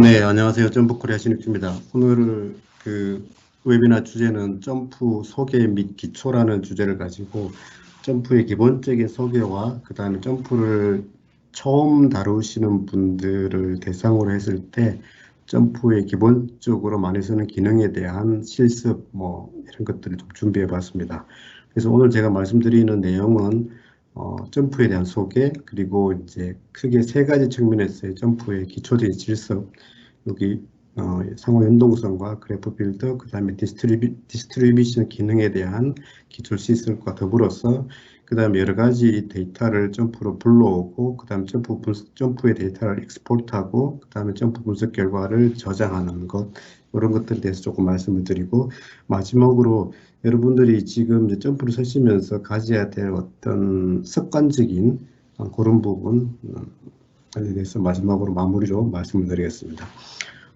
네, 안녕하세요. 점프코리아 신입주입니다. 오늘 웨비나 주제는 점프 소개 및 기초라는 주제를 가지고 점프의 기본적인 소개와 그 다음에 점프를 처음 다루시는 분들을 대상으로 했을 때 점프의 기본적으로 많이 쓰는 기능에 대한 실습 이런 것들을 좀 준비해 봤습니다. 그래서 오늘 제가 말씀드리는 내용은 점프에 대한 소개, 그리고 이제 크게 세 가지 측면에서의 점프의 기초적인 질서, 여기 상호 연동성과 그래프 빌더, 그 다음에 디스트리뷰션 기능에 대한 기초 시설과 더불어서 그 다음에 여러 가지 데이터를 점프로 불러오고, 그 다음에 점프의 데이터를 익스포트하고, 그 다음에 점프 분석 결과를 저장하는 것, 이런 것들에 대해서 조금 말씀을 드리고, 마지막으로 여러분들이 지금 이제 점프를 쓰시면서 가져야 될 어떤 습관적인 그런 부분에 대해서 마지막으로 마무리로 말씀을 드리겠습니다.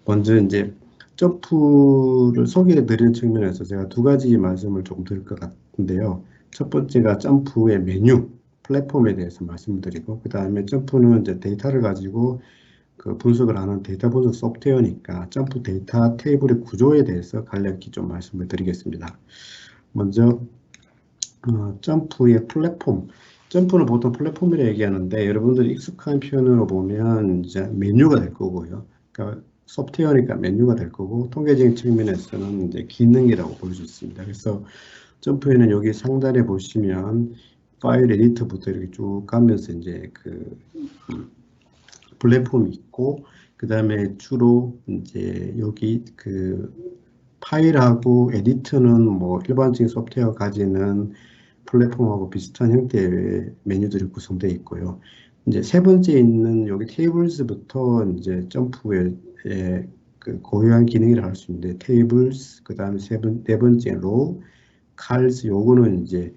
먼저 이제 점프를 소개해 드리는 측면에서 제가 두 가지 말씀을 조금 드릴 것 같은데요. 첫 번째가 점프의 메뉴, 플랫폼에 대해서 말씀을 드리고, 그 다음에 점프는 이제 데이터를 가지고 그 분석을 하는 데이터 분석 소프트웨어니까 점프 데이터 테이블의 구조에 대해서 간략히 좀 말씀을 드리겠습니다. 먼저 점프의 플랫폼. 점프는 보통 플랫폼이라 고 얘기하는데 여러분들이 익숙한 표현으로 보면 이제 메뉴가 될 거고요. 그러니까 소프트웨어니까 메뉴가 될 거고, 통계적인 측면에서는 이제 기능이라고 볼 수 있습니다. 그래서 점프에는 여기 상단에 보시면 파일 에디터부터 이렇게 쭉 가면서 이제 그 플랫폼이 있고, 그 다음에 주로 이제 여기 그 파일하고 에디터는 뭐 일반적인 소프트웨어 가지는 플랫폼하고 비슷한 형태의 메뉴들이 구성되어 있고요. 이제 세 번째 있는 여기 테이블스부터 이제 점프의 그 고유한 기능이라 할 수 있는데, 테이블스, 그 다음에 네 번째 로우, 칼스, 요거는 이제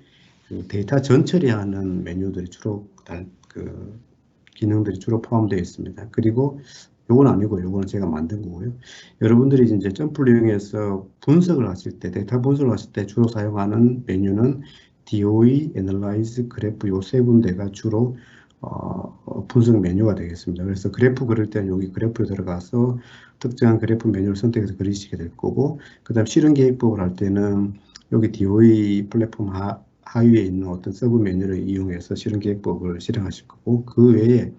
그 데이터 전처리하는 메뉴들이 주로 그 기능들이 주로 포함되어 있습니다. 그리고 요건 아니고 요거는 제가 만든 거고요. 여러분들이 이제 점프를 이용해서 분석을 하실 때, 데이터 분석을 하실 때 주로 사용하는 메뉴는 DOE, Analyze, 그래프 요 세 군데가 주로 분석 메뉴가 되겠습니다. 그래서 그래프 그릴 때는 여기 그래프에 들어가서 특정한 그래프 메뉴를 선택해서 그리시게 될 거고, 그 다음 실행 계획법을 할 때는 여기 DOE 플랫폼 하위에 있는 어떤 서브 메뉴를 이용해서 실행 계획법을 실행하실 거고, 그 외에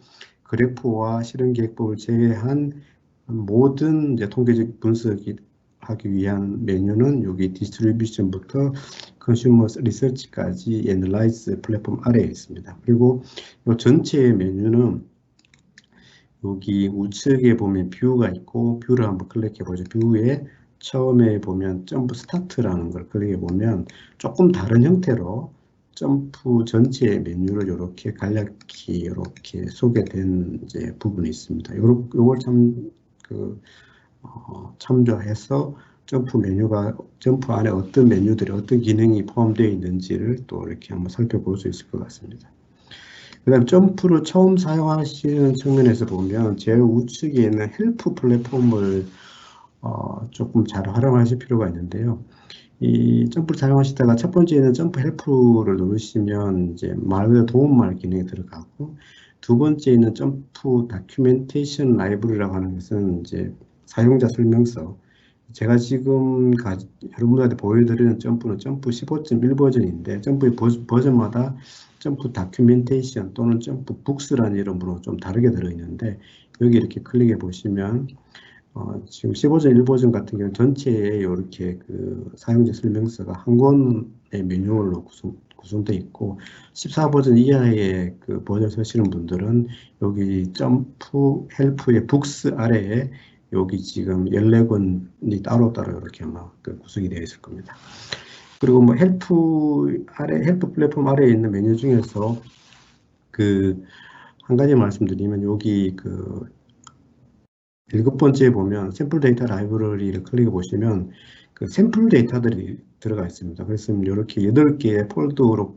그래프와 실행 계획법을 제외한 모든 이제 통계적 분석이 하기 위한 메뉴는 여기 디스트리뷰션부터 컨슈머 리서치까지 애널라이즈 플랫폼 아래에 있습니다. 그리고 이 전체의 메뉴는 여기 우측에 보면 뷰가 있고, 뷰를 한번 클릭해 보죠. 뷰에 처음에 보면 점프 스타트라는 걸 클릭해 보면 조금 다른 형태로 점프 전체의 메뉴를 이렇게 간략히 이렇게 소개된 이제 부분이 있습니다. 요걸 참조해서 점프 안에 어떤 메뉴들이 어떤 기능이 포함되어 있는지를 또 이렇게 한번 살펴볼 수 있을 것 같습니다. 그 다음 점프를 처음 사용하시는 측면에서 보면 제일 우측에 있는 헬프 플랫폼을 조금 잘 활용하실 필요가 있는데요. 이 점프를 사용하시다가 첫 번째는 점프 헬프를 누르시면 이제 말 그대로 도움말 기능이 들어가고, 두 번째는 점프 다큐멘테이션 라이브러리라고 하는 것은 이제 사용자 설명서. 제가 지금 여러분들한테 보여드리는 점프는 점프 15.1 버전인데, 점프의 버전마다 점프 다큐멘테이션 또는 점프 북스라는 이름으로 좀 다르게 들어있는데, 여기 이렇게 클릭해 보시면 지금 15.1 버전 같은 경우는 전체에 이렇게 그 사용자 설명서가 한 권의 매뉴얼로 구성되어 있고, 14 버전 이하의 그 버전 쓰시는 분들은 여기 점프 헬프의 북스 아래에 여기 지금 14권이 따로따로 이렇게 아마 그 구성이 되어 있을 겁니다. 그리고 뭐 헬프 플랫폼 아래에 있는 메뉴 중에서 그 한 가지 말씀드리면, 여기 그 7번째에 보면 샘플 데이터 라이브러리를 클릭해 보시면 그 샘플 데이터들이 들어가 있습니다. 그래서 이렇게 8개의 폴더로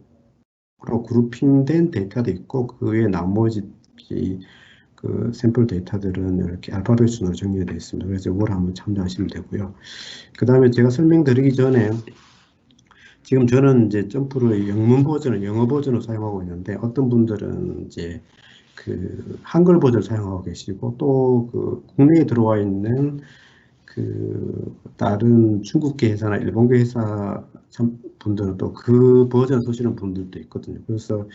그룹핑된 데이터도 있고, 그 외에 나머지 그 샘플 데이터들은 이렇게 알파벳 순으로 정리가 되어 있습니다. 그래서 이걸 한번 참조하시면 되고요. 그 다음에 제가 설명드리기 전에, 지금 저는 이제 점프를 영문 버전을 영어 버전으로 사용하고 있는데, 어떤 분들은 이제 그 한글 버전을 사용하고 계시고 또 그 국내에 들어와 있는 그 다른 중국계 회사나 일본계 회사 분들은 또 그 버전 쓰시는 분들도 있거든요. 그래서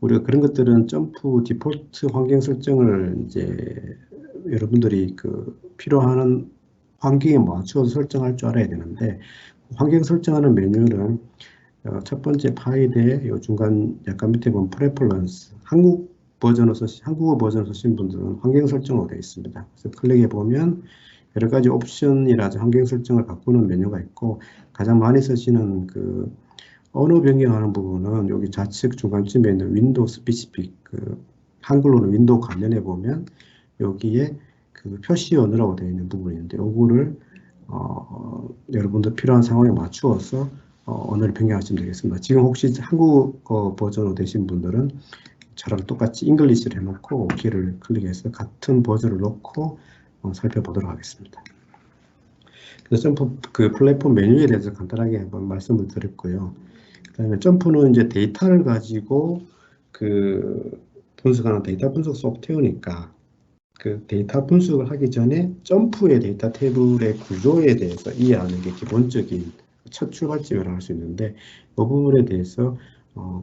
우리가 그런 것들은 점프 디폴트 환경 설정을 이제 여러분들이 그 필요한 환경에 맞춰서 설정할 줄 알아야 되는데 환경 설정하는 메뉴는 첫 번째 파일에 요 중간 약간 밑에 보면 프레퍼런스 한국어 버전을 쓰신 분들은 환경 설정으로 되어 있습니다. 그래서 클릭해 보면 여러 가지 옵션이라든지 환경 설정을 바꾸는 메뉴가 있고 가장 많이 쓰시는 그 언어 변경하는 부분은 여기 좌측 중간쯤에 있는 윈도우 스피시픽 그 한글로는 윈도우 관련해 보면 여기에 그 표시 언어라고 되어 있는 부분이 있는데 요거를 여러분들 필요한 상황에 맞추어서 언어를 변경하시면 되겠습니다. 지금 혹시 한국어 버전으로 되신 분들은 저랑 똑같이 잉글리시를 해놓고 OK를 클릭해서 같은 버전을 넣고 살펴보도록 하겠습니다. 그래서 점프 그 플랫폼 메뉴에 대해서 간단하게 한번 말씀을 드렸고요. 그다음에 점프는 이제 데이터를 가지고 그 분석하는 데이터 분석 소프트웨어니까 그 데이터 분석을 하기 전에 점프의 데이터 테이블의 구조에 대해서 이해하는 게 기본적인 첫 출발점이라고 할 수 있는데 이 부분에 대해서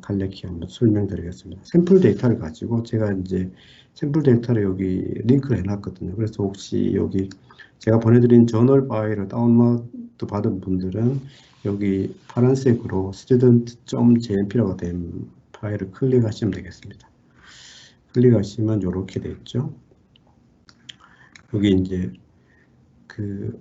간략히 한번 설명드리겠습니다. 샘플 데이터를 가지고 제가 이제 샘플 데이터를 여기 링크를 해놨거든요. 그래서 혹시 여기 제가 보내드린 저널 파일을 다운로드 받은 분들은 여기 파란색으로 student.jmp라고 된 파일을 클릭하시면 되겠습니다. 클릭하시면 이렇게 돼 있죠. 여기 이제 그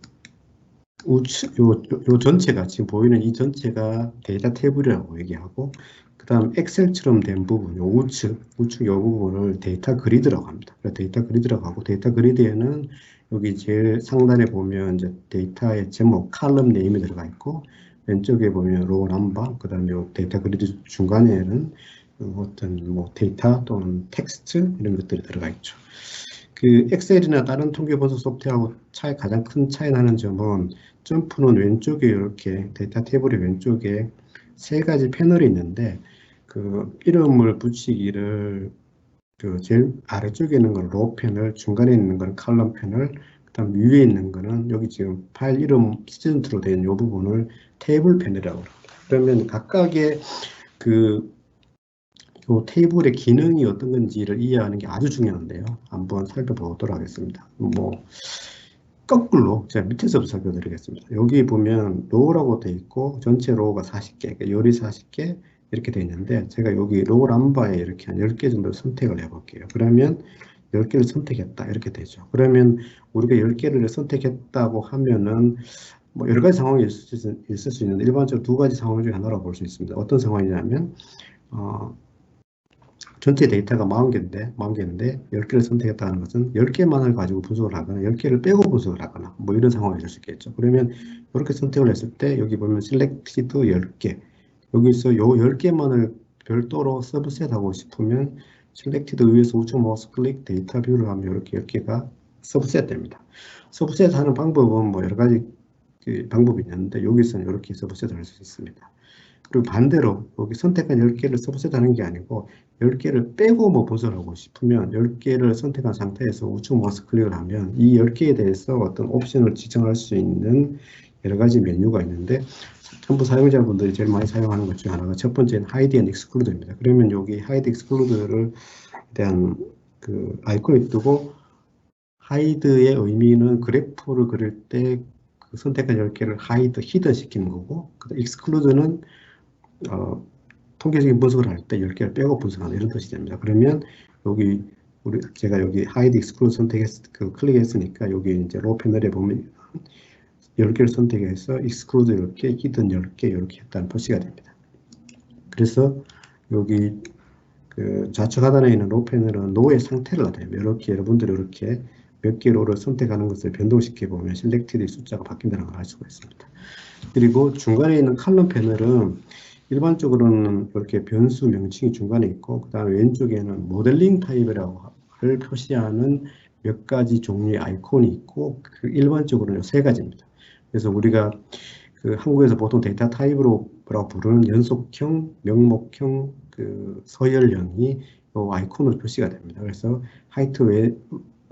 우측 요 전체가 지금 보이는 이 전체가 데이터 테이블이라고 얘기하고 그 다음 엑셀처럼 된 부분 요 우측 요 부분을 데이터 그리드라고 합니다. 데이터 그리드라고 하고 데이터 그리드에는 여기 제일 상단에 보면 이제 데이터의 제목 칼럼 네임이 들어가 있고 왼쪽에 보면 로우 넘버 그 다음에 데이터 그리드 중간에는 어떤 뭐 데이터 또는 텍스트 이런 것들이 들어가 있죠. 그 엑셀이나 다른 통계 분석 소프트웨어하고 가장 큰 차이 나는 점은 점프는 왼쪽에 이렇게 데이터 테이블의 왼쪽에 세 가지 패널이 있는데 그 이름을 붙이기를 그 제일 아래쪽에 있는 건 로우 패널, 중간에 있는 건 칼럼 패널, 그다음 위에 있는 거는 여기 지금 파일 이름 스튜던트로 되어 있는 이 부분을 테이블 패널이라고 합니다. 그러면 각각의 그 테이블의 기능이 어떤 건지를 이해하는 게 아주 중요한데요. 한번 살펴보도록 하겠습니다. 뭐 거꾸로 제가 밑에서부터 살펴드리겠습니다. 여기 보면 로우라고 되어 있고 전체 로우가 40개, 그러니까 열이 40개 이렇게 되어 있는데 제가 여기 로우 람바에 이렇게 한 10개 정도 선택을 해볼게요. 그러면 10개를 선택했다 이렇게 되죠. 그러면 우리가 10개를 선택했다고 하면은 뭐 여러 가지 상황이 있을 수 있는데 일반적으로 두 가지 상황 중에 하나라고 볼 수 있습니다. 어떤 상황이냐면 전체 데이터가 40개인데 10개를 선택했다는 것은 10개만을 가지고 분석을 하거나 10개를 빼고 분석을 하거나 뭐 이런 상황이 될 수 있겠죠. 그러면 이렇게 선택을 했을 때 여기 보면 selected 10개 여기서 요 10개만을 별도로 서브셋 하고 싶으면 selected 위에서 우측 마우스 클릭 데이터 뷰를 하면 이렇게 10개가 서브셋 됩니다. 서브셋 하는 방법은 뭐 여러 가지 그 방법이 있는데 여기서는 이렇게 서브셋을 할 수 있습니다. 그리고 반대로 여기 선택한 10개를 서브셋 하는 게 아니고 10개를 빼고 뭐 분석을 하고 싶으면 10개를 선택한 상태에서 우측 마우스 클릭을 하면 이 10개에 대해서 어떤 옵션을 지정할 수 있는 여러 가지 메뉴가 있는데 전부 사용자분들이 제일 많이 사용하는 것 중에 하나가 첫 번째는 hide and exclude입니다. 그러면 여기 hide exclude를 대한 그 아이콘이 뜨고 hide의 의미는 그래프를 그릴 때 그 선택한 10개를 hide, hidden 시키는 거고 exclude는 통계적인 분석을 할 때 10개를 빼고 분석하는 이런 뜻이 됩니다. 그러면 여기 제가 여기 hide exclude 클릭했으니까 여기 이제 로우 패널에 보면 10개를 선택해서 exclude 10개, hidden 10개 이렇게 했다는 표시가 됩니다. 그래서 여기 그 좌측 하단에 있는 로우 패널은 로우의 상태를 나타냅니다. 이렇게 여러분들이 이렇게 몇 개 로우를 선택하는 것을 변동시켜 보면 selected의 숫자가 바뀐다는 걸 알 수가 있습니다. 그리고 중간에 있는 칼럼 패널은 일반적으로는 이렇게 변수 명칭이 중간에 있고 그 다음에 왼쪽에는 모델링 타입이라고를 표시하는 몇 가지 종류의 아이콘이 있고 그 일반적으로는 세 가지입니다. 그래서 우리가 그 한국에서 보통 데이터 타입으로 부르는 연속형, 명목형, 그 서열형이 요 아이콘으로 표시가 됩니다. 그래서 하이트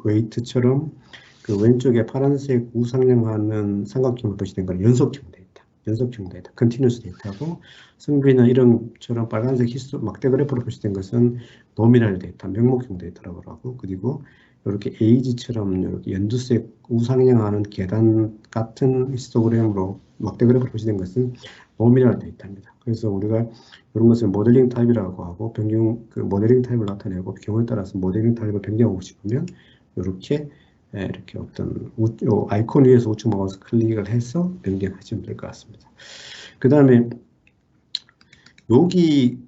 웨이트처럼 그 왼쪽에 파란색 우상향하는 삼각형으로 표시된 건 연속형 데이터, 컨티뉴스 데이터고, 성비나 이름처럼 빨간색 막대 그래프로 표시된 것은 노미널 데이터, 명목형 데이터라고 하고, 그리고 이렇게 에이지처럼 이렇게 연두색 우상향하는 계단 같은 히스토그램으로 막대 그래프로 표시된 것은 노미널 데이터입니다. 그래서 우리가 이런 것을 모델링 타입이라고 하고, 그 모델링 타입을 나타내고 경우에 따라서 모델링 타입을 변경하고 싶으면 이렇게 어떤 아이콘 위에서 우측 마우스 클릭을 해서 변경하시면 될 것 같습니다. 그 다음에 여기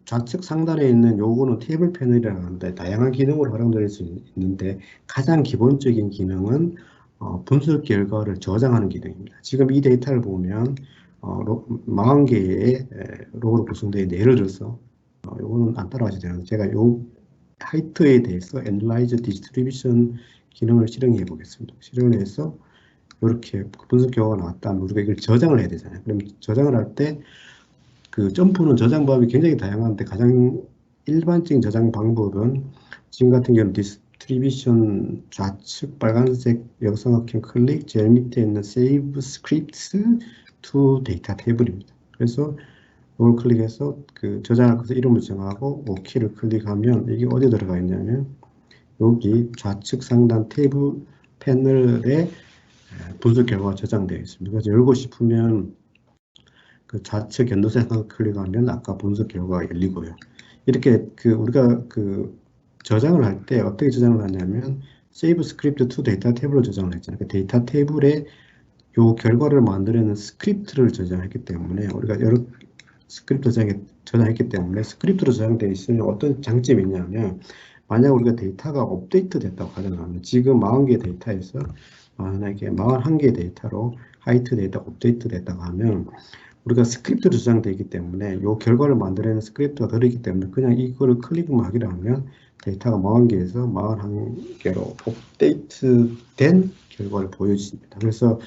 좌측 상단에 있는 요거는 테이블 패널이라고 하는데 다양한 기능으로 활용될 수 있는데 가장 기본적인 기능은 분석 결과를 저장하는 기능입니다. 지금 이 데이터를 보면 40개의 로우로 구성되어 있는데, 예를 들어서 요거는 안 따라가셔도 되는데 제가 요 하이트에 대해서 Analyze Distribution 기능을 실행해 보겠습니다. 실행을 해서 이렇게 분석 결과가 나왔다면 우리가 이걸 저장을 해야 되잖아요. 그럼 저장을 할 때 그 점프는 저장 방법이 굉장히 다양한데 가장 일반적인 저장 방법은 지금 같은 경우는 디스트리뷰션 좌측 빨간색 역삼각형 클릭 제일 밑에 있는 Save Scripts to Data 탭입니다. 그래서 이걸 클릭해서 그 저장할 것을 이름을 정하고 OK를 클릭하면 이게 어디에 들어가 있냐면 여기 좌측 상단 테이블 패널에 분석 결과가 저장되어 있습니다. 그래서 열고 싶으면 그 좌측 연도색을 클릭하면 아까 분석 결과가 열리고요. 이렇게 우리가 저장을 할 때 어떻게 저장을 하냐면 Save Script to Data 탭으로 저장을 했잖아요. 그 데이터 탭에 요 결과를 만들어내는 스크립트를 저장했기 때문에 우리가 여러 스크립트 저장했기 때문에 스크립트로 저장되어 있으면 어떤 장점이 있냐면 만약 우리가 데이터가 업데이트 됐다고 가정하면 지금 40개 데이터에서 만약에 41개 데이터로 하이트 데이터 업데이트 됐다고 하면 우리가 스크립트로 저장되어 있기 때문에 이 결과를 만들어내는 스크립트가 들어있기 때문에 그냥 이거를 클릭만 하기로 하면 데이터가 40개에서 41개로 업데이트된 결과를 보여줍니다. 그래서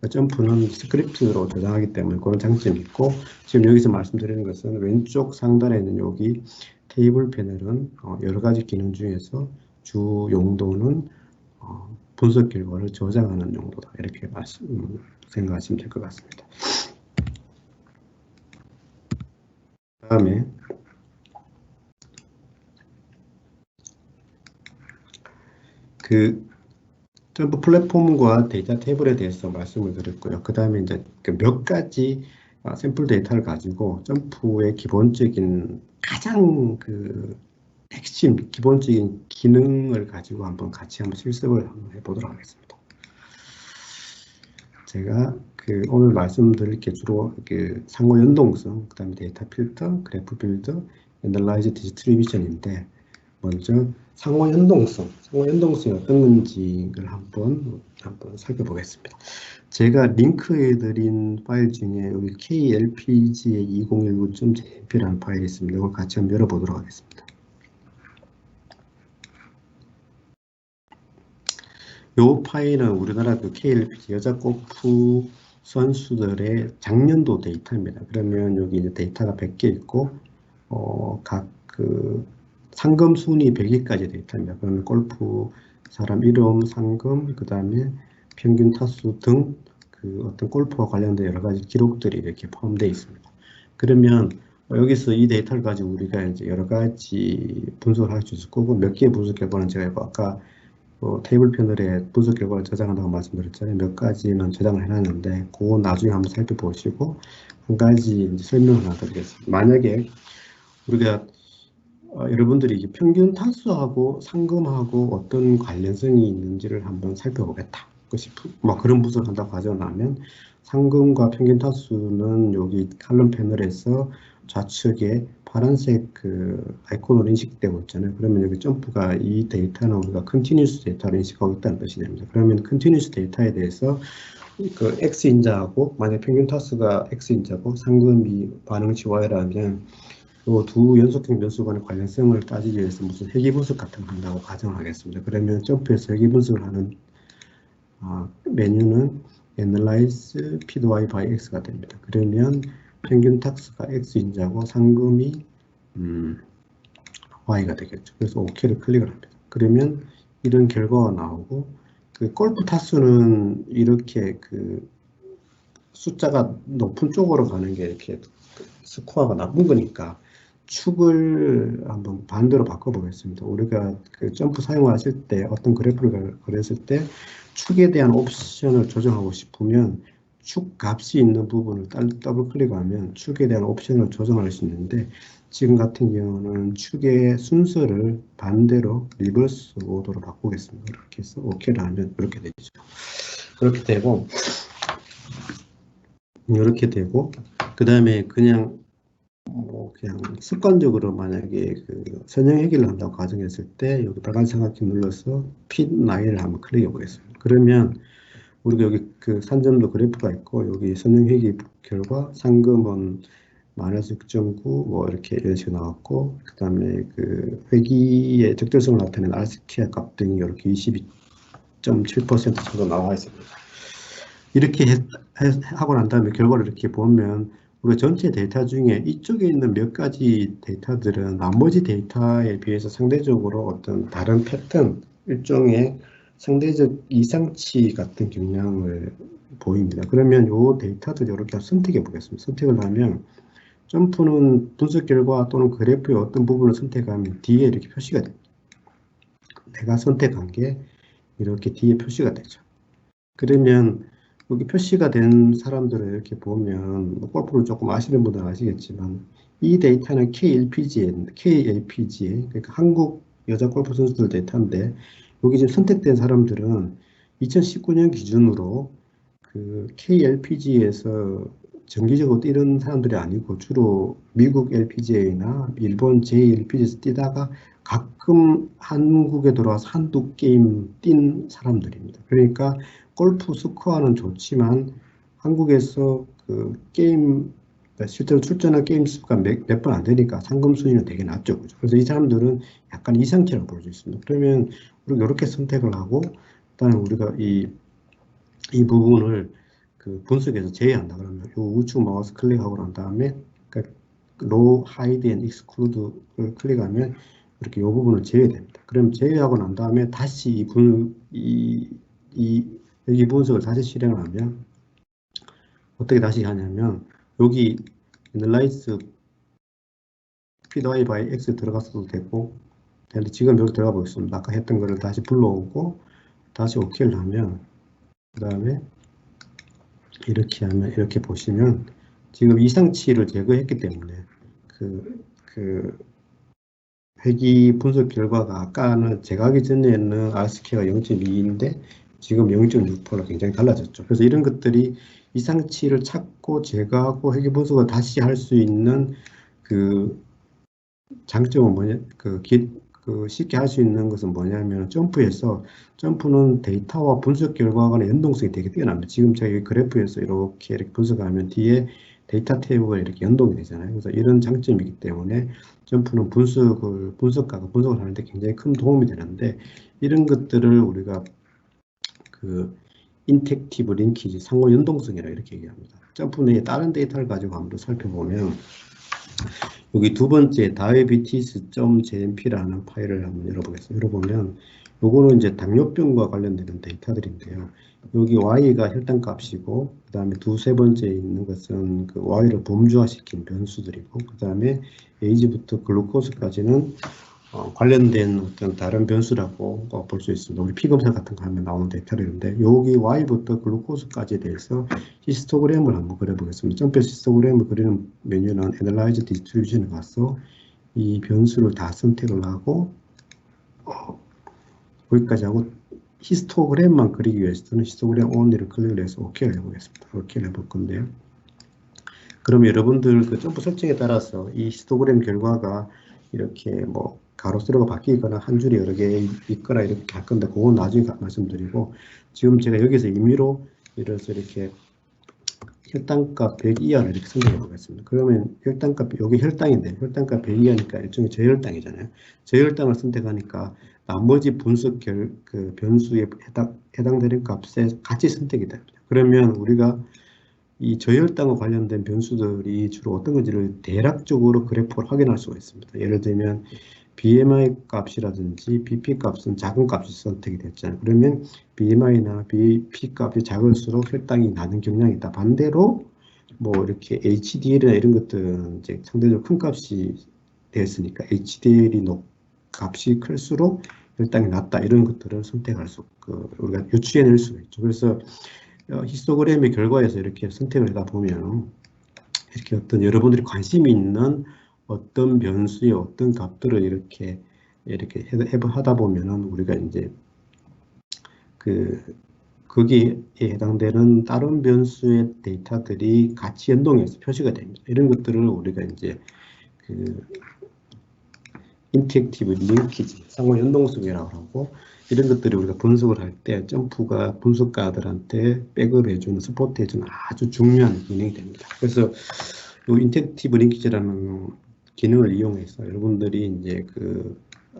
점프는 스크립트로 저장하기 때문에 그런 장점이 있고, 지금 여기서 말씀드리는 것은 왼쪽 상단에 있는 여기 테이블 패널은 여러 가지 기능 중에서 주 용도는 분석 결과를 저장하는 용도다, 이렇게 생각하시면 될 것 같습니다. 다음에 점프 플랫폼과 데이터 테이블에 대해서 말씀을 드렸고요. 그 다음에 이제 몇 가지 샘플 데이터를 가지고 점프의 기본적인 가장 핵심 기본적인 기능을 가지고 같이 한번 실습을 해보도록 하겠습니다. 제가 오늘 말씀드릴 게 주로 상호 연동성, 그 다음에 데이터 필터, 그래프 빌더, 애널라이즈 디스트리뷰션인데, 먼저 상호 연동성이 어떤 건지를 한번 살펴보겠습니다. 제가 링크해 드린 파일 중에 여기 klpg의 2019.jp라는 파일이 있습니다. 이걸 같이 한번 열어보도록 하겠습니다. 이 파일은 우리나라 klpg 여자 골프 선수들의 작년도 데이터입니다. 그러면 여기 이제 데이터가 100개 있고 각 상금 순위 100위까지 데이터입니다. 그러면 골프 사람 이름, 상금, 그 다음에 평균 타수 등 어떤 골프와 관련된 여러 가지 기록들이 이렇게 포함되어 있습니다. 그러면 여기서 이 데이터를 가지고 우리가 이제 여러 가지 분석을 할 수 있을 거고, 몇 개의 분석 결과는 제가 아까 테이블 패널에 분석 결과를 저장한다고 말씀드렸잖아요. 몇 가지는 저장을 해놨는데 그거 나중에 한번 살펴보시고 한 가지 이제 설명을 하나 드리겠습니다. 만약에 우리가 여러분들이 평균 타수하고 상금하고 어떤 관련성이 있는지를 한번 살펴보겠다, 그런 분석을 한다고 가정하면 상금과 평균 타수는 여기 칼럼 패널에서 좌측에 파란색 아이콘으로 인식되고 있잖아요. 그러면 여기 점프가 이 데이터는 우리가 컨티뉴스 데이터로 인식하고 있다는 뜻이 됩니다. 그러면 컨티뉴스 데이터에 대해서 X인자하고, 만약 평균 타수가 X인자고 상금이 반응치 Y라면 두 연속형 변수 간의 관련성을 따지기 위해서 무슨 회귀 분석 같은 거 한다고 가정하겠습니다. 그러면 점프에서 회귀 분석을 하는 메뉴는 Analyze PY by X가 됩니다. 그러면 평균 탁수가 X인자고 상금이 Y가 되겠죠. 그래서 OK를 클릭을 합니다. 그러면 이런 결과가 나오고, 그 골프 타수는 이렇게 그 숫자가 높은 쪽으로 가는 게 이렇게 스코어가 나쁜 거니까 축을 한번 반대로 바꿔보겠습니다. 우리가 그 점프 사용하실 때 어떤 그래프를 그렸을 때 축에 대한 옵션을 조정하고 싶으면 축 값이 있는 부분을 더블 클릭하면 축에 대한 옵션을 조정할 수 있는데, 지금 같은 경우는 축의 순서를 반대로 리버스 오더로 바꾸겠습니다. 이렇게 해서 OK를 하면 이렇게 되죠. 이렇게 되고, 그 다음에 그냥 그냥 습관적으로 만약에 그 선형 회귀를 한다고 가정했을 때 여기 빨간 삼각형 눌러서 핏 나이를 한번 클릭해 보겠습니다. 그러면 우리가 여기 그 산점도 그래프가 있고, 여기 선형 회귀 결과 상금은 마이너스 6.9 뭐 이렇게 이런 식으로 나왔고, 그 다음에 그 회귀의 적절성을 나타내는 R스퀘어 값 등이 이렇게 22.7% 정도 나와 있습니다. 이렇게 하고 난 다음에 결과를 이렇게 보면 우리가 전체 데이터 중에 이쪽에 있는 몇 가지 데이터들은 나머지 데이터에 비해서 상대적으로 어떤 다른 패턴, 일종의 상대적 이상치 같은 경향을 보입니다. 그러면 이 데이터들 이렇게 선택해 보겠습니다. 선택을 하면 점프는 분석 결과 또는 그래프의 어떤 부분을 선택하면 뒤에 이렇게 표시가 됩니다. 내가 선택한 게 이렇게 뒤에 표시가 되죠. 그러면 여기 표시가 된 사람들을 이렇게 보면, 골프를 조금 아시는 분들은 아시겠지만 이 데이터는 KLPGA, 그러니까 한국 여자 골프 선수들 데이터인데, 여기 지금 선택된 사람들은 2019년 기준으로 그 KLPGA에서 정기적으로 뛰는 사람들이 아니고 주로 미국 LPGA나 일본 JLPGA에서 뛰다가 가끔 한국에 들어와서 한두 게임 뛴 사람들입니다. 그러니까 골프 스코어는 좋지만 한국에서 그 게임, 실제로 출전한 게임 수가 몇 번 안 되니까 상금 순위는 되게 낮죠. 그죠? 그래서 이 사람들은 약간 이상치라고 볼 수 있습니다. 그러면 우리가 이렇게 선택을 하고, 그다음에 우리가 이 부분을 그 분석에서 제외한다 그러면 이 우측 마우스 클릭하고 난 다음에 그러니까 로우, 하이드 앤 익스클루드를 클릭하면 이렇게 이 부분을 제외됩니다. 그럼 제외하고 난 다음에 다시 이 분석을 다시 실행을 하면 어떻게 다시 하냐면, 여기 애널라이즈 PY by X 들어갔어도 되고, 근데 지금 여기 들어가 보겠습니다. 아까 했던 거를 다시 불러오고 다시 OK를 하면, 그 다음에 이렇게 하면 이렇게 보시면 지금 이상치를 제거했기 때문에 그 회귀 분석 결과가 아까는 제가 하기 전에는 R스퀘어가 0.2인데 지금 0.6%가 굉장히 달라졌죠. 그래서 이런 것들이 이상치를 찾고 제거하고 회귀 분석을 다시 할 수 있는 그 장점은 뭐냐, 쉽게 할 수 있는 것은 뭐냐면, 점프는 데이터와 분석 결과 간의 연동성이 되게 뛰어납니다. 지금 저희 그래프에서 이렇게 분석하면 뒤에 데이터 테이블이 이렇게 연동이 되잖아요. 그래서 이런 장점이기 때문에 점프는 분석을 하는데 굉장히 큰 도움이 되는데, 이런 것들을 우리가 그 인텍티브 링키지, 상호 연동성이라 이렇게 얘기합니다. 점프 내에 다른 데이터를 가지고 한번 살펴보면, 여기 두 번째 diabetes.jmp라는 파일을 한번 열어보겠습니다. 열어보면 요거는 이제 당뇨병과 관련되는 데이터들인데요. 여기 Y가 혈당 값이고, 그 다음에 두세 번째 있는 것은 그 Y를 범주화시킨 변수들이고, 그 다음에 에이지부터 글루코스까지는 관련된 어떤 다른 변수라고 볼 수 있습니다. 우리 피 검사 같은 거 하면 나오는 데이터들인데, 여기 Y부터 글루코스까지에 대해서 히스토그램을 한번 그려보겠습니다. 점프 히스토그램을 그리는 메뉴는 Analyze Distribution에 가서 이 변수를 다 선택을 하고 거기까지 하고, 히스토그램만 그리기 위해서는 히스토그램 only를 클릭을 해서 OK를 해보겠습니다. OK를 해볼 건데요. 그럼 여러분들 그 점프 설정에 따라서 이 히스토그램 결과가 이렇게 뭐 가로 세로가 바뀌거나 한 줄이 여러 개 있거나 이렇게 할 건데, 그건 나중에 말씀드리고, 지금 제가 여기서 임의로 이렇게 혈당값 100 이하를 이렇게 선택해 보겠습니다. 그러면 혈당값, 여기 혈당인데 혈당값 100 이하니까 일종의 저혈당이잖아요. 저혈당을 선택하니까 나머지 분석 그 변수에 해당되는 값에 같이 선택이 됩니다. 그러면 우리가 이 저혈당과 관련된 변수들이 주로 어떤 건지를 대략적으로 그래프를 확인할 수가 있습니다. 예를 들면 BMI 값이라든지 BP 값은 작은 값이 선택이 됐잖아요. 그러면 BMI나 BP 값이 작을수록 혈당이 나는 경향이 있다. 반대로 뭐 이렇게 HDL이나 이런 것들은 이제 상대적으로 큰 값이 됐으니까 HDL이 값이 클수록 혈당이 낮다. 이런 것들을 선택할 우리가 유추해낼 수가 있죠. 그래서 히스토그램의 결과에서 이렇게 선택을 하다 보면 이렇게 어떤 여러분들이 관심이 있는 어떤 변수의 어떤 값들을 이렇게 하다 보면은 우리가 이제 거기에 해당되는 다른 변수의 데이터들이 같이 연동해서 표시가 됩니다. 이런 것들을 우리가 이제 인터랙티브 링키지, 상호 연동성이라고 하고, 이런 것들이 우리가 분석을 할 때 점프가 분석가들한테 백을 해주는, 서포트 해주는 아주 중요한 기능이 됩니다. 그래서 이 인터랙티브 링키지라는 기능을 이용해서 여러분들이 이제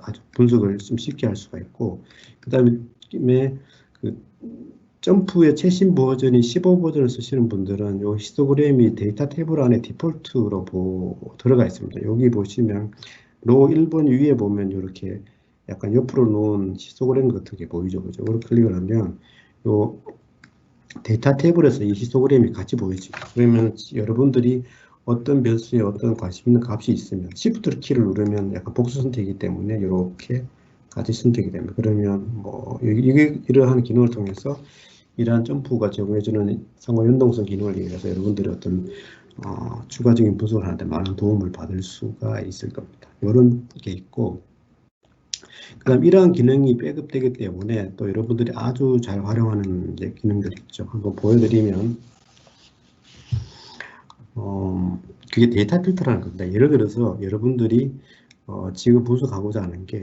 아주 분석을 좀 쉽게 할 수가 있고, 그 다음에 점프의 최신 버전이 15 버전을 쓰시는 분들은 이 히스토그램이 데이터 테이블 안에 디폴트로 들어가 있습니다. 여기 보시면 로 1번 위에 보면 이렇게 약간 옆으로 놓은 히스토그램 같은 게 보이죠. 그죠? 이걸 클릭을 하면 요 데이터 테이블에서 이 히스토그램이 같이 보이죠. 그러면 여러분들이 어떤 변수에 어떤 관심 있는 값이 있으면 Shift 키를 누르면 약간 복수 선택이기 때문에 이렇게 같이 선택이 됩니다. 그러면 뭐 이러한 기능을 통해서 이러한 점프가 제공해주는 상호 연동성 기능을 이용해서 여러분들이 어떤 추가적인 분석을 하는데 많은 도움을 받을 수가 있을 겁니다. 이런 게 있고, 그 다음 이러한 기능이 백업되기 때문에 또 여러분들이 아주 잘 활용하는 이제 기능들이 있죠. 한번 보여드리면 그게 데이터 필터라는 겁니다. 예를 들어서 여러분들이 지금 분석하고자 하는 게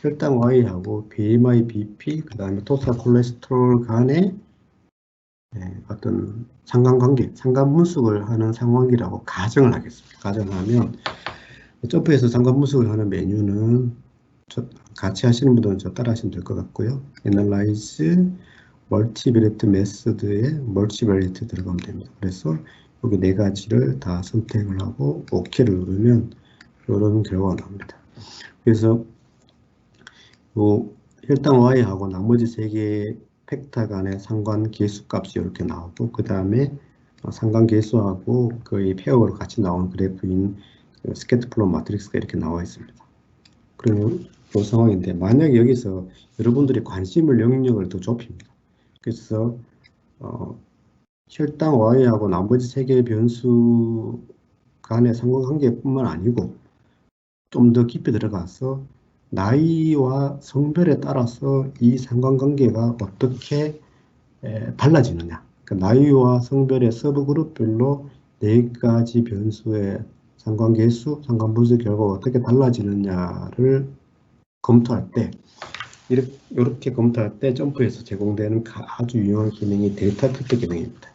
혈당 Y하고 BMI, BP, 그 다음에 토탈 콜레스테롤 간의 어떤 상관관계, 상관분석을 하는 상황이라고 가정을 하겠습니다. 가정하면 점프에서 상관분석을 하는 메뉴는 같이 하시는 분들은 저 따라 하시면 될 것 같고요. Analyze, Multivariate Method에 Multivariate 들어가면 됩니다. 그래서 여기 네 가지를 다 선택을 하고 OK를 누르면 이런 결과가 나옵니다. 그래서 혈당 Y하고 나머지 세 개의 팩터 간의 상관계수 값이 이렇게 나오고, 그 다음에 상관계수하고 거의 페어로 같이 나온 그래프인 스캐터 플롯 마트릭스가 이렇게 나와 있습니다. 그러면 이 상황인데, 만약 여기서 여러분들이 관심을 영역을 더 좁힙니다. 그래서 혈당 Y하고 나머지 세 개의 변수 간의 상관관계뿐만 아니고 좀 더 깊이 들어가서 나이와 성별에 따라서 이 상관관계가 어떻게 달라지느냐. 그러니까 나이와 성별의 서브 그룹별로 네 가지 변수의 상관계수, 상관분수 결과가 어떻게 달라지느냐를 검토할 때, 이렇게 검토할 때 점프에서 제공되는 아주 유용한 기능이 데이터 필터 기능입니다.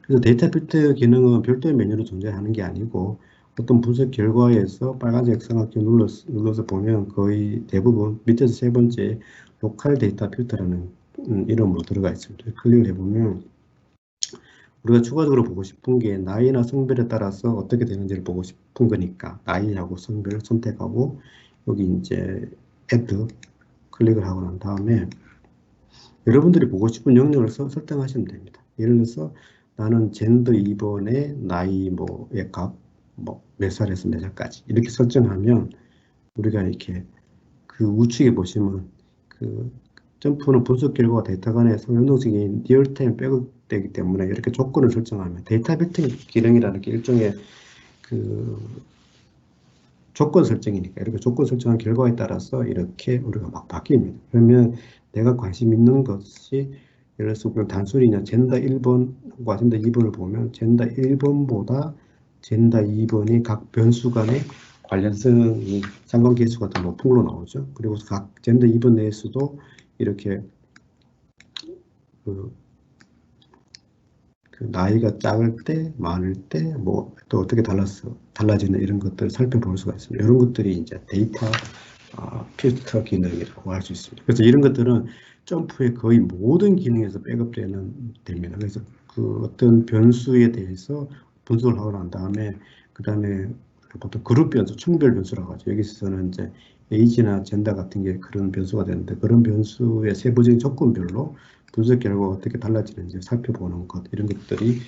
그래서 데이터 필터 기능은 별도의 메뉴로 존재하는 게 아니고 어떤 분석 결과에서 빨간색 삼각형 눌러서 보면 거의 대부분 밑에서 세 번째 로컬 데이터 필터라는 이름으로 들어가 있습니다. 클릭을 해보면 우리가 추가적으로 보고 싶은 게 나이나 성별에 따라서 어떻게 되는지를 보고 싶은 거니까 나이하고 성별을 선택하고 여기 이제 add 클릭을 하고 난 다음에 여러분들이 보고 싶은 영역을 설정하시면 됩니다. 예를 들어서 나는 젠더 2번의 나이 뭐의 값 몇 살에서 몇 살까지 이렇게 설정하면 우리가 이렇게 그 우측에 보시면 그 점프는 분석 결과와 데이터 간의 상연동성이 리얼타임 백업되기 때문에 이렇게 조건을 설정하면 데이터 빌딩 기능이라는 게 일종의 그 조건 설정이니까 이렇게 조건 설정한 결과에 따라서 이렇게 우리가 막 바뀝니다. 그러면 내가 관심 있는 것이 예를 들어서 그냥 단순히 그냥 젠더 1번과 젠더 2번을 보면 젠더 1번보다 젠더 2번이 각 변수 간의 관련성이 상관계수가 더 높은 걸로 나오죠. 그리고 각 젠더 2번 내에서도 이렇게 그 나이가 작을 때, 많을 때, 뭐 또 어떻게 달라지는 이런 것들을 살펴볼 수가 있습니다. 이런 것들이 이제 데이터 필터 기능이라고 할 수 있습니다. 그래서 이런 것들은 점프의 거의 모든 기능에서 됩니다. 그래서 그 어떤 변수에 대해서 분석을 하고 난 다음에 그 다음에 보통 그룹 변수, 총별 변수라고 하죠. 여기서는 이제 에이지나 젠더 같은 게 그런 변수가 되는데 그런 변수의 세부적인 조건별로 분석 결과가 어떻게 달라지는지 살펴보는 것 이런 것들이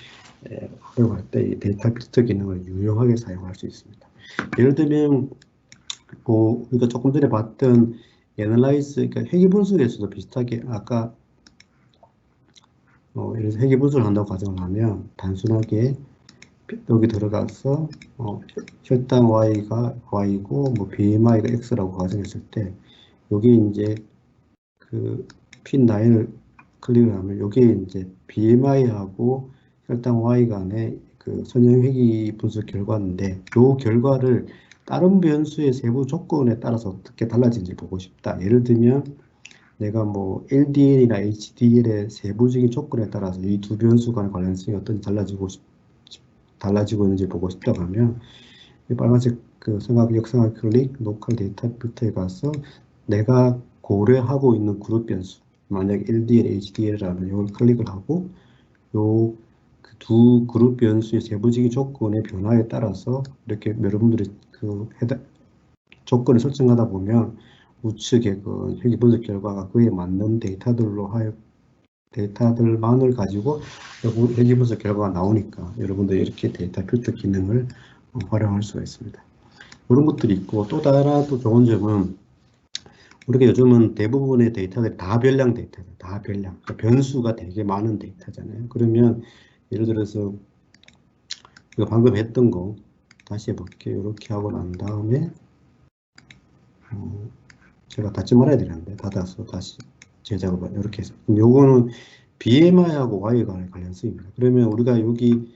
활용할 때 이 데이터 필터 기능을 유용하게 사용할 수 있습니다. 예를 들면 우리가 조금 전에 봤던 애널라이즈, 그러니까 회계 분석에서도 비슷하게 아까 예를 들어서 회계 분석을 한다고 가정을 하면 단순하게 여기 들어가서 혈당 Y가 Y고 뭐 BMI가 X라고 가정했을 때 여기 이제 그 핀9을 클릭을 하면 여기 이제 BMI하고 혈당 Y 간의 그 선형회귀 분석 결과인데 이 결과를 다른 변수의 세부 조건에 따라서 어떻게 달라지는지 보고 싶다. 예를 들면 내가 뭐 LDL이나 HDL의 세부적인 조건에 따라서 이 두 변수 간의 관련성이 어떤지 달라지고 있는지 보고 싶다고 하면 이 빨간색 그 역성화 클릭 로컬 데이터 필터에 가서 내가 고려하고 있는 그룹 변수 만약 LDL, HDL이라면 이걸 클릭을 하고 요 그 두 그룹 변수의 세부적인 조건의 변화에 따라서 이렇게 여러분들이 그 조건을 설정하다 보면 우측의 그 회계 분석 결과가 그에 맞는 데이터들만을 가지고 회계 분석 결과가 나오니까 여러분들 이렇게 데이터 필터 기능을 활용할 수가 있습니다. 그런 것들이 있고 또 하나 또 좋은 점은 우리가 요즘은 대부분의 데이터들이 다 별량 데이터죠. 다 별량. 그러니까 변수가 되게 많은 데이터잖아요. 그러면 예를 들어서 이거 방금 했던 거 다시 해볼게요. 이렇게 하고 난 다음에 제가 닫지 말아야 되는데 닫아서 다시 제작을 이렇게 해서 요거는 BMI하고 Y가 관련성입니다. 그러면 우리가 여기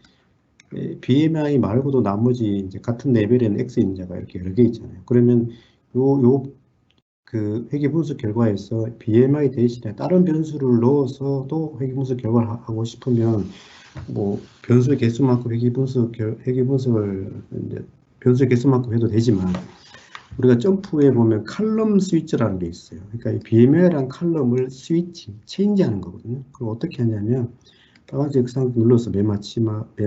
BMI 말고도 나머지 이제 같은 레벨에는 X인자가 이렇게 여러 개 있잖아요. 그러면 그 회계 분석 결과에서 BMI 대신에 다른 변수를 넣어서도 회계 분석 결과를 하고 싶으면 뭐 변수의 개수만큼 회계 분석을 이제 변수의 개수만큼 해도 되지만 우리가 점프에 보면 칼럼 스위치라는 게 있어요. 그러니까 이 BMI라는 칼럼을 체인지하는 거거든요. 그럼 어떻게 하냐면 빨간색 상 눌러서 맨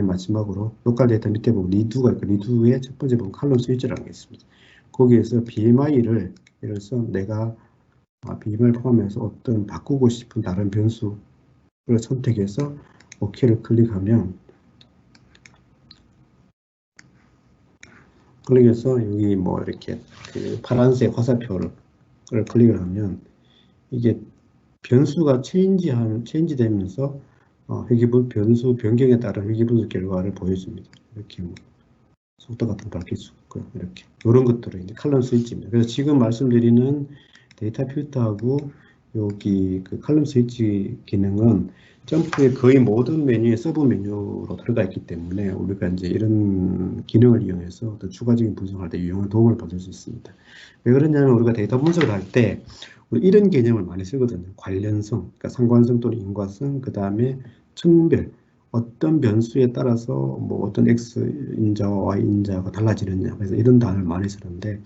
마지막으로 로컬 데이터 밑에 보면 리두가 있고 리두의 첫 번째 보면 칼럼 스위치라는 게 있습니다. 거기에서 BMI를 예를 들어서 내가 BMI를 포함해서 어떤 바꾸고 싶은 다른 변수를 선택해서 OK를 클릭하면 클릭해서 여기 뭐 이렇게 그 파란색 화살표를 클릭을 하면 이게 변수가 체인지되면서 변수 변경에 따른 회귀분석 결과를 보여줍니다. 이렇게 뭐 속도 같은 거 밝힐 수 있고요. 이렇게 이런 것들은 이제 칼럼 스위치입니다. 그래서 지금 말씀드리는 데이터 필터하고 여기 그 칼럼 스위치 기능은 점프의 거의 모든 메뉴에 서브 메뉴로 들어가 있기 때문에 우리가 이제 이런 기능을 이용해서 어떤 추가적인 분석할 때 유용한 도움을 받을 수 있습니다. 왜 그러냐면 우리가 데이터 분석을 할 때 이런 개념을 많이 쓰거든요. 관련성, 그러니까 상관성 또는 인과성, 그 다음에 층별, 어떤 변수에 따라서 뭐 어떤 X인자와 Y인자가 달라지느냐. 그래서 이런 단어를 많이 쓰는데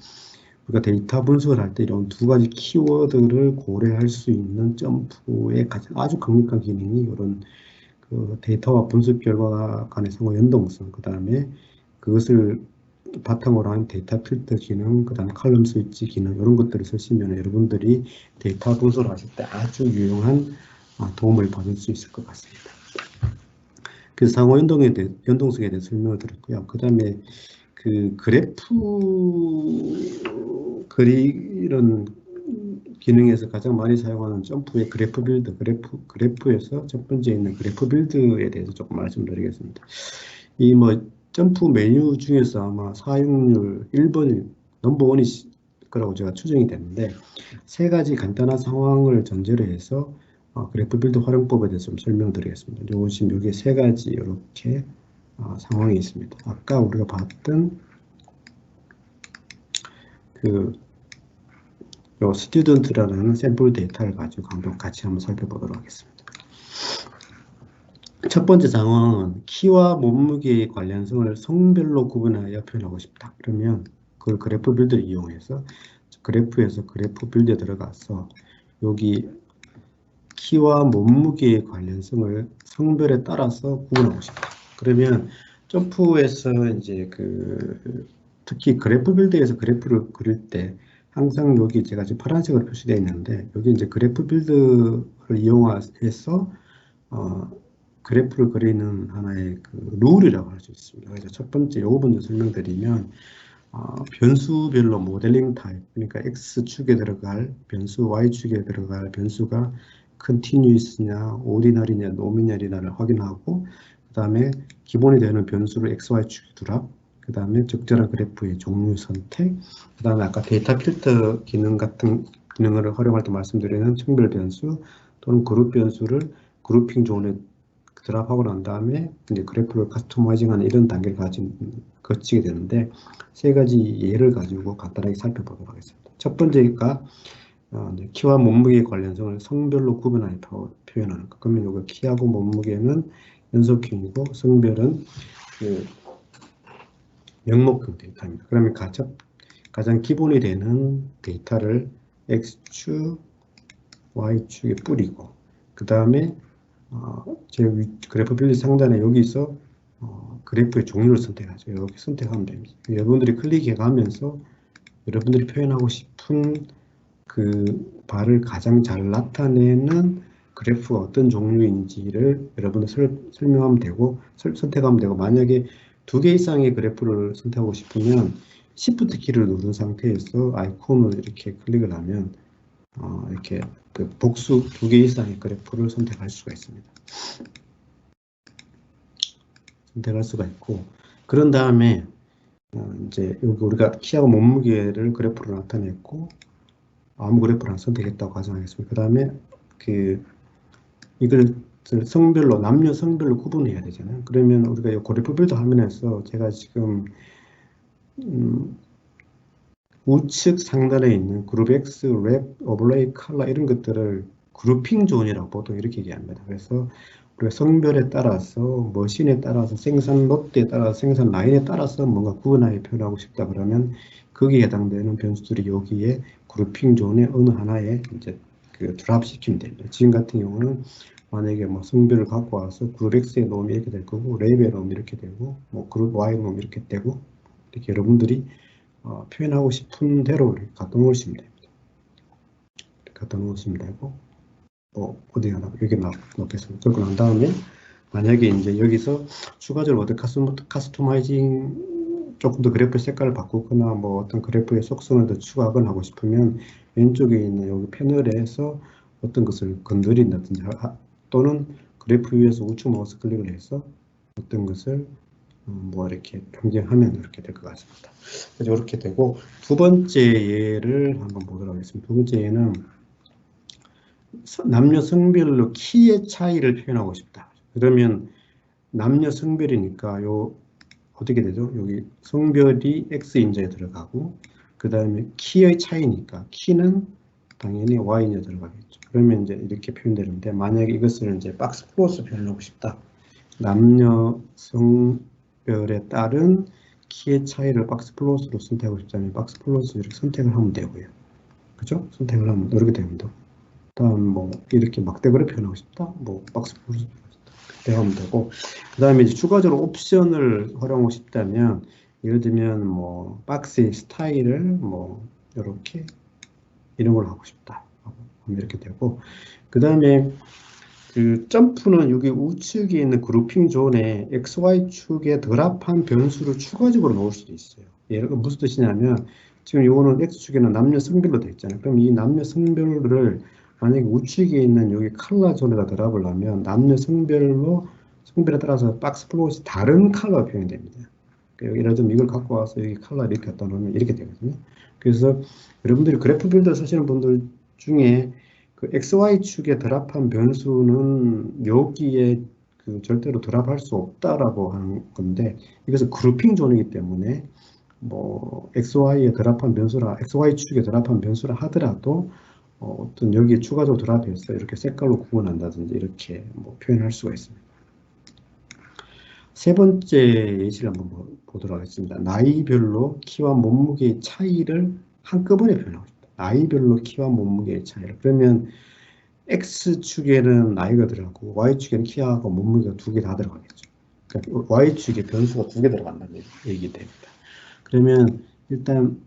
우리가 데이터 분석을 할 때 이런 두 가지 키워드를 고려할 수 있는 점프의 아주 강력한 기능이 이런 그 데이터와 분석 결과 간의 상호 연동성, 그 다음에 그것을 바탕으로 한 데이터 필터 기능, 그 다음에 칼럼 스위치 기능 이런 것들을 쓰시면 여러분들이 데이터 분석을 하실 때 아주 유용한 도움을 받을 수 있을 것 같습니다. 그래서 상호 연동성에 대해 설명을 드렸고요. 그 다음에 그 이런 기능에서 가장 많이 사용하는 점프의 그래프 빌드, 그래프에서 첫 번째 있는 그래프 빌드에 대해서 조금 말씀드리겠습니다. 이 뭐 점프 메뉴 중에서 아마 사용률 1번이 넘버원일 거라고 제가 추정이 되는데 세 가지 간단한 상황을 전제로 해서 그래프 빌드 활용법에 대해서 좀 설명드리겠습니다. 지금 여기 세 가지 이렇게 상황이 있습니다. 아까 우리가 봤던 요 스튜던트라는 샘플 데이터를 가지고 같이 한번 살펴보도록 하겠습니다. 첫 번째 상황은 키와 몸무게의 관련성을 성별로 구분하여 표현하고 싶다. 그러면 그걸 그래프 빌드를 이용해서 그래프에서 그래프 빌드에 들어가서 여기 키와 몸무게의 관련성을 성별에 따라서 구분하고 싶다. 그러면 점프에서 이제 특히 그래프 빌드에서 그래프를 그릴 때 항상 여기 제가 지금 파란색으로 표시되어 있는데 여기 이제 그래프 빌드를 이용해서 그래프를 그리는 하나의 그 룰이라고 할 수 있습니다. 그래서 첫 번째 요거 먼저 설명드리면 변수별로 모델링 타입, 그러니까 X축에 들어갈 변수, Y축에 들어갈 변수가 continuous냐, ordinary냐, nominal이냐를 확인하고 그 다음에 기본이 되는 변수를 X, Y축에 두라, 그 다음에 적절한 그래프의 종류 선택, 그 다음에 아까 데이터 필터 기능 같은 기능을 활용할 때 말씀드리는 청별 변수 또는 그룹 변수를 그룹핑 존에 드랍하고 난 다음에 이제 그래프를 커스터마이징하는 이런 단계를 거치게 되는데 세 가지 예를 가지고 간단하게 살펴보도록 하겠습니다. 첫 번째가 키와 몸무게의 관련성을 성별로 구분하여 표현하는 것. 그러면 이거 키하고 몸무게는 연속형이고 성별은 그 명목형 데이터입니다. 그러면 가장 기본이 되는 데이터를 X축, Y축에 뿌리고 그 다음에 제 그래프 빌드 상단에 여기서 그래프의 종류를 선택하죠. 이렇게 선택하면 됩니다. 여러분들이 클릭해 가면서 여러분들이 표현하고 싶은 그 바를 가장 잘 나타내는 그래프가 어떤 종류인지를 여러분들 설명하면 되고 선택하면 되고 만약에 2개 이상의 그래프를 선택하고 싶으면 Shift 키를 누른 상태에서 아이콘을 이렇게 클릭을 하면 이렇게 그 복수 2개 이상의 그래프를 선택할 수가 있습니다. 선택할 수가 있고 그런 다음에 이제 여기 우리가 키하고 몸무게를 그래프로 나타냈고 아무 그래프를 선택했다고 가정하겠습니다. 그 다음에 이걸 성별로 남녀 성별로 구분해야 되잖아요. 그러면 우리가 이 그래프 빌드 화면에서 제가 지금 우측 상단에 있는 그룹 X, 랩, 오버레이, 컬러 이런 것들을 그룹핑 존이라고 보통 이렇게 얘기합니다. 그래서 우리가 성별에 따라서 머신에 따라서 생산 롯데에 따라서 생산 라인에 따라서 뭔가 구분하게 표현하고 싶다 그러면 거기에 해당되는 변수들이 여기에 그룹핑 존의 어느 하나에 이제 그 드랍 시키면 됩니다. 지금 같은 경우는 만약에 뭐 성별을 갖고 와서 그룹 X에 넣으면 이렇게 될 거고 랩에 넣으면 이렇게 되고 뭐 그룹 Y에 넣으면 이렇게 되고 이렇게 여러분들이 표현하고 싶은 대로 갖다 놓으시면 됩니다. 갖다 놓으시면 되고 어디 하나 여기 넣겠습니다. 그러고 난 다음에 만약에 이제 여기서 추가적으로 어떤 카스터마이징 조금 더 그래프 색깔을 바꾸거나 뭐 어떤 그래프의 속성을 더 추가하거나 하고 싶으면 왼쪽에 있는 여기 패널에서 어떤 것을 건드린다든지 또는 그래프 위에서 우측 마우스 클릭을 해서 어떤 것을 뭐 이렇게 변경하면 이렇게 될 것 같습니다. 그래서 이렇게 되고 두 번째 예를 한번 보도록 하겠습니다. 두 번째 예는 남녀 성별로 키의 차이를 표현하고 싶다. 그러면 남녀 성별이니까 요 어떻게 되죠? 여기 성별이 X인자에 들어가고 그 다음에 키의 차이니까 키는 당연히 Y인자에 들어가겠죠. 그러면 이제 이렇게 표현되는데 만약에 이것을 이제 박스 플롯으로 표현하고 싶다. 남녀 성별에 따른 키의 차이를 박스 플롯으로 선택하고 싶다면 박스 플롯으로 이렇게 선택을 하면 되고요. 그죠? 선택을 하면 이렇게 됩니다. 다음 뭐 이렇게 막대그를 표현하고 싶다. 뭐 박스 플롯으로 하면 되고 그 다음에 이제 추가적으로 옵션을 활용하고 싶다면 예를 들면 뭐 박스의 스타일을 뭐 이렇게 이런 걸 하고 싶다. 이렇게 되고 그 다음에 그 점프는 여기 우측에 있는 그룹핑 존에 XY축에 드랍한 변수를 추가적으로 넣을 수도 있어요. 예를 들어 무슨 뜻이냐면 지금 이거는 X축에는 남녀 성별로 되어 있잖아요. 그럼 이 남녀 성별을 만약에 우측에 있는 여기 컬러 존에다 드랍을 하면 남녀 성별에 따라서 박스 플롯이 다른 컬러가 표현됩니다. 예를 들면 이걸 갖고 와서 여기 컬러 이렇게 갖다 놓으면 이렇게 되거든요. 그래서 여러분들이 그래프 빌더 쓰시는 분들 중에 그 XY축에 드랍한 변수는 여기에 그 절대로 드랍할 수 없다라고 하는 건데 이것은 그룹핑 존이기 때문에 뭐 XY에 드랍한 변수라 XY축에 드랍한 변수라 하더라도 어떤 여기에 추가적으로 드랍해서 이렇게 색깔로 구분한다든지 이렇게 뭐 표현할 수가 있습니다. 세 번째 예시를 한번 보도록 하겠습니다. 나이별로 키와 몸무게의 차이를 한꺼번에 표현하고 싶다. 나이별로 키와 몸무게의 차이를. 그러면 X축에는 나이가 들어가고 Y축에는 키하고 몸무게가 2개 다 들어가겠죠. 그러니까 Y축에 변수가 2개 들어간다는 얘기 됩니다. 그러면 일단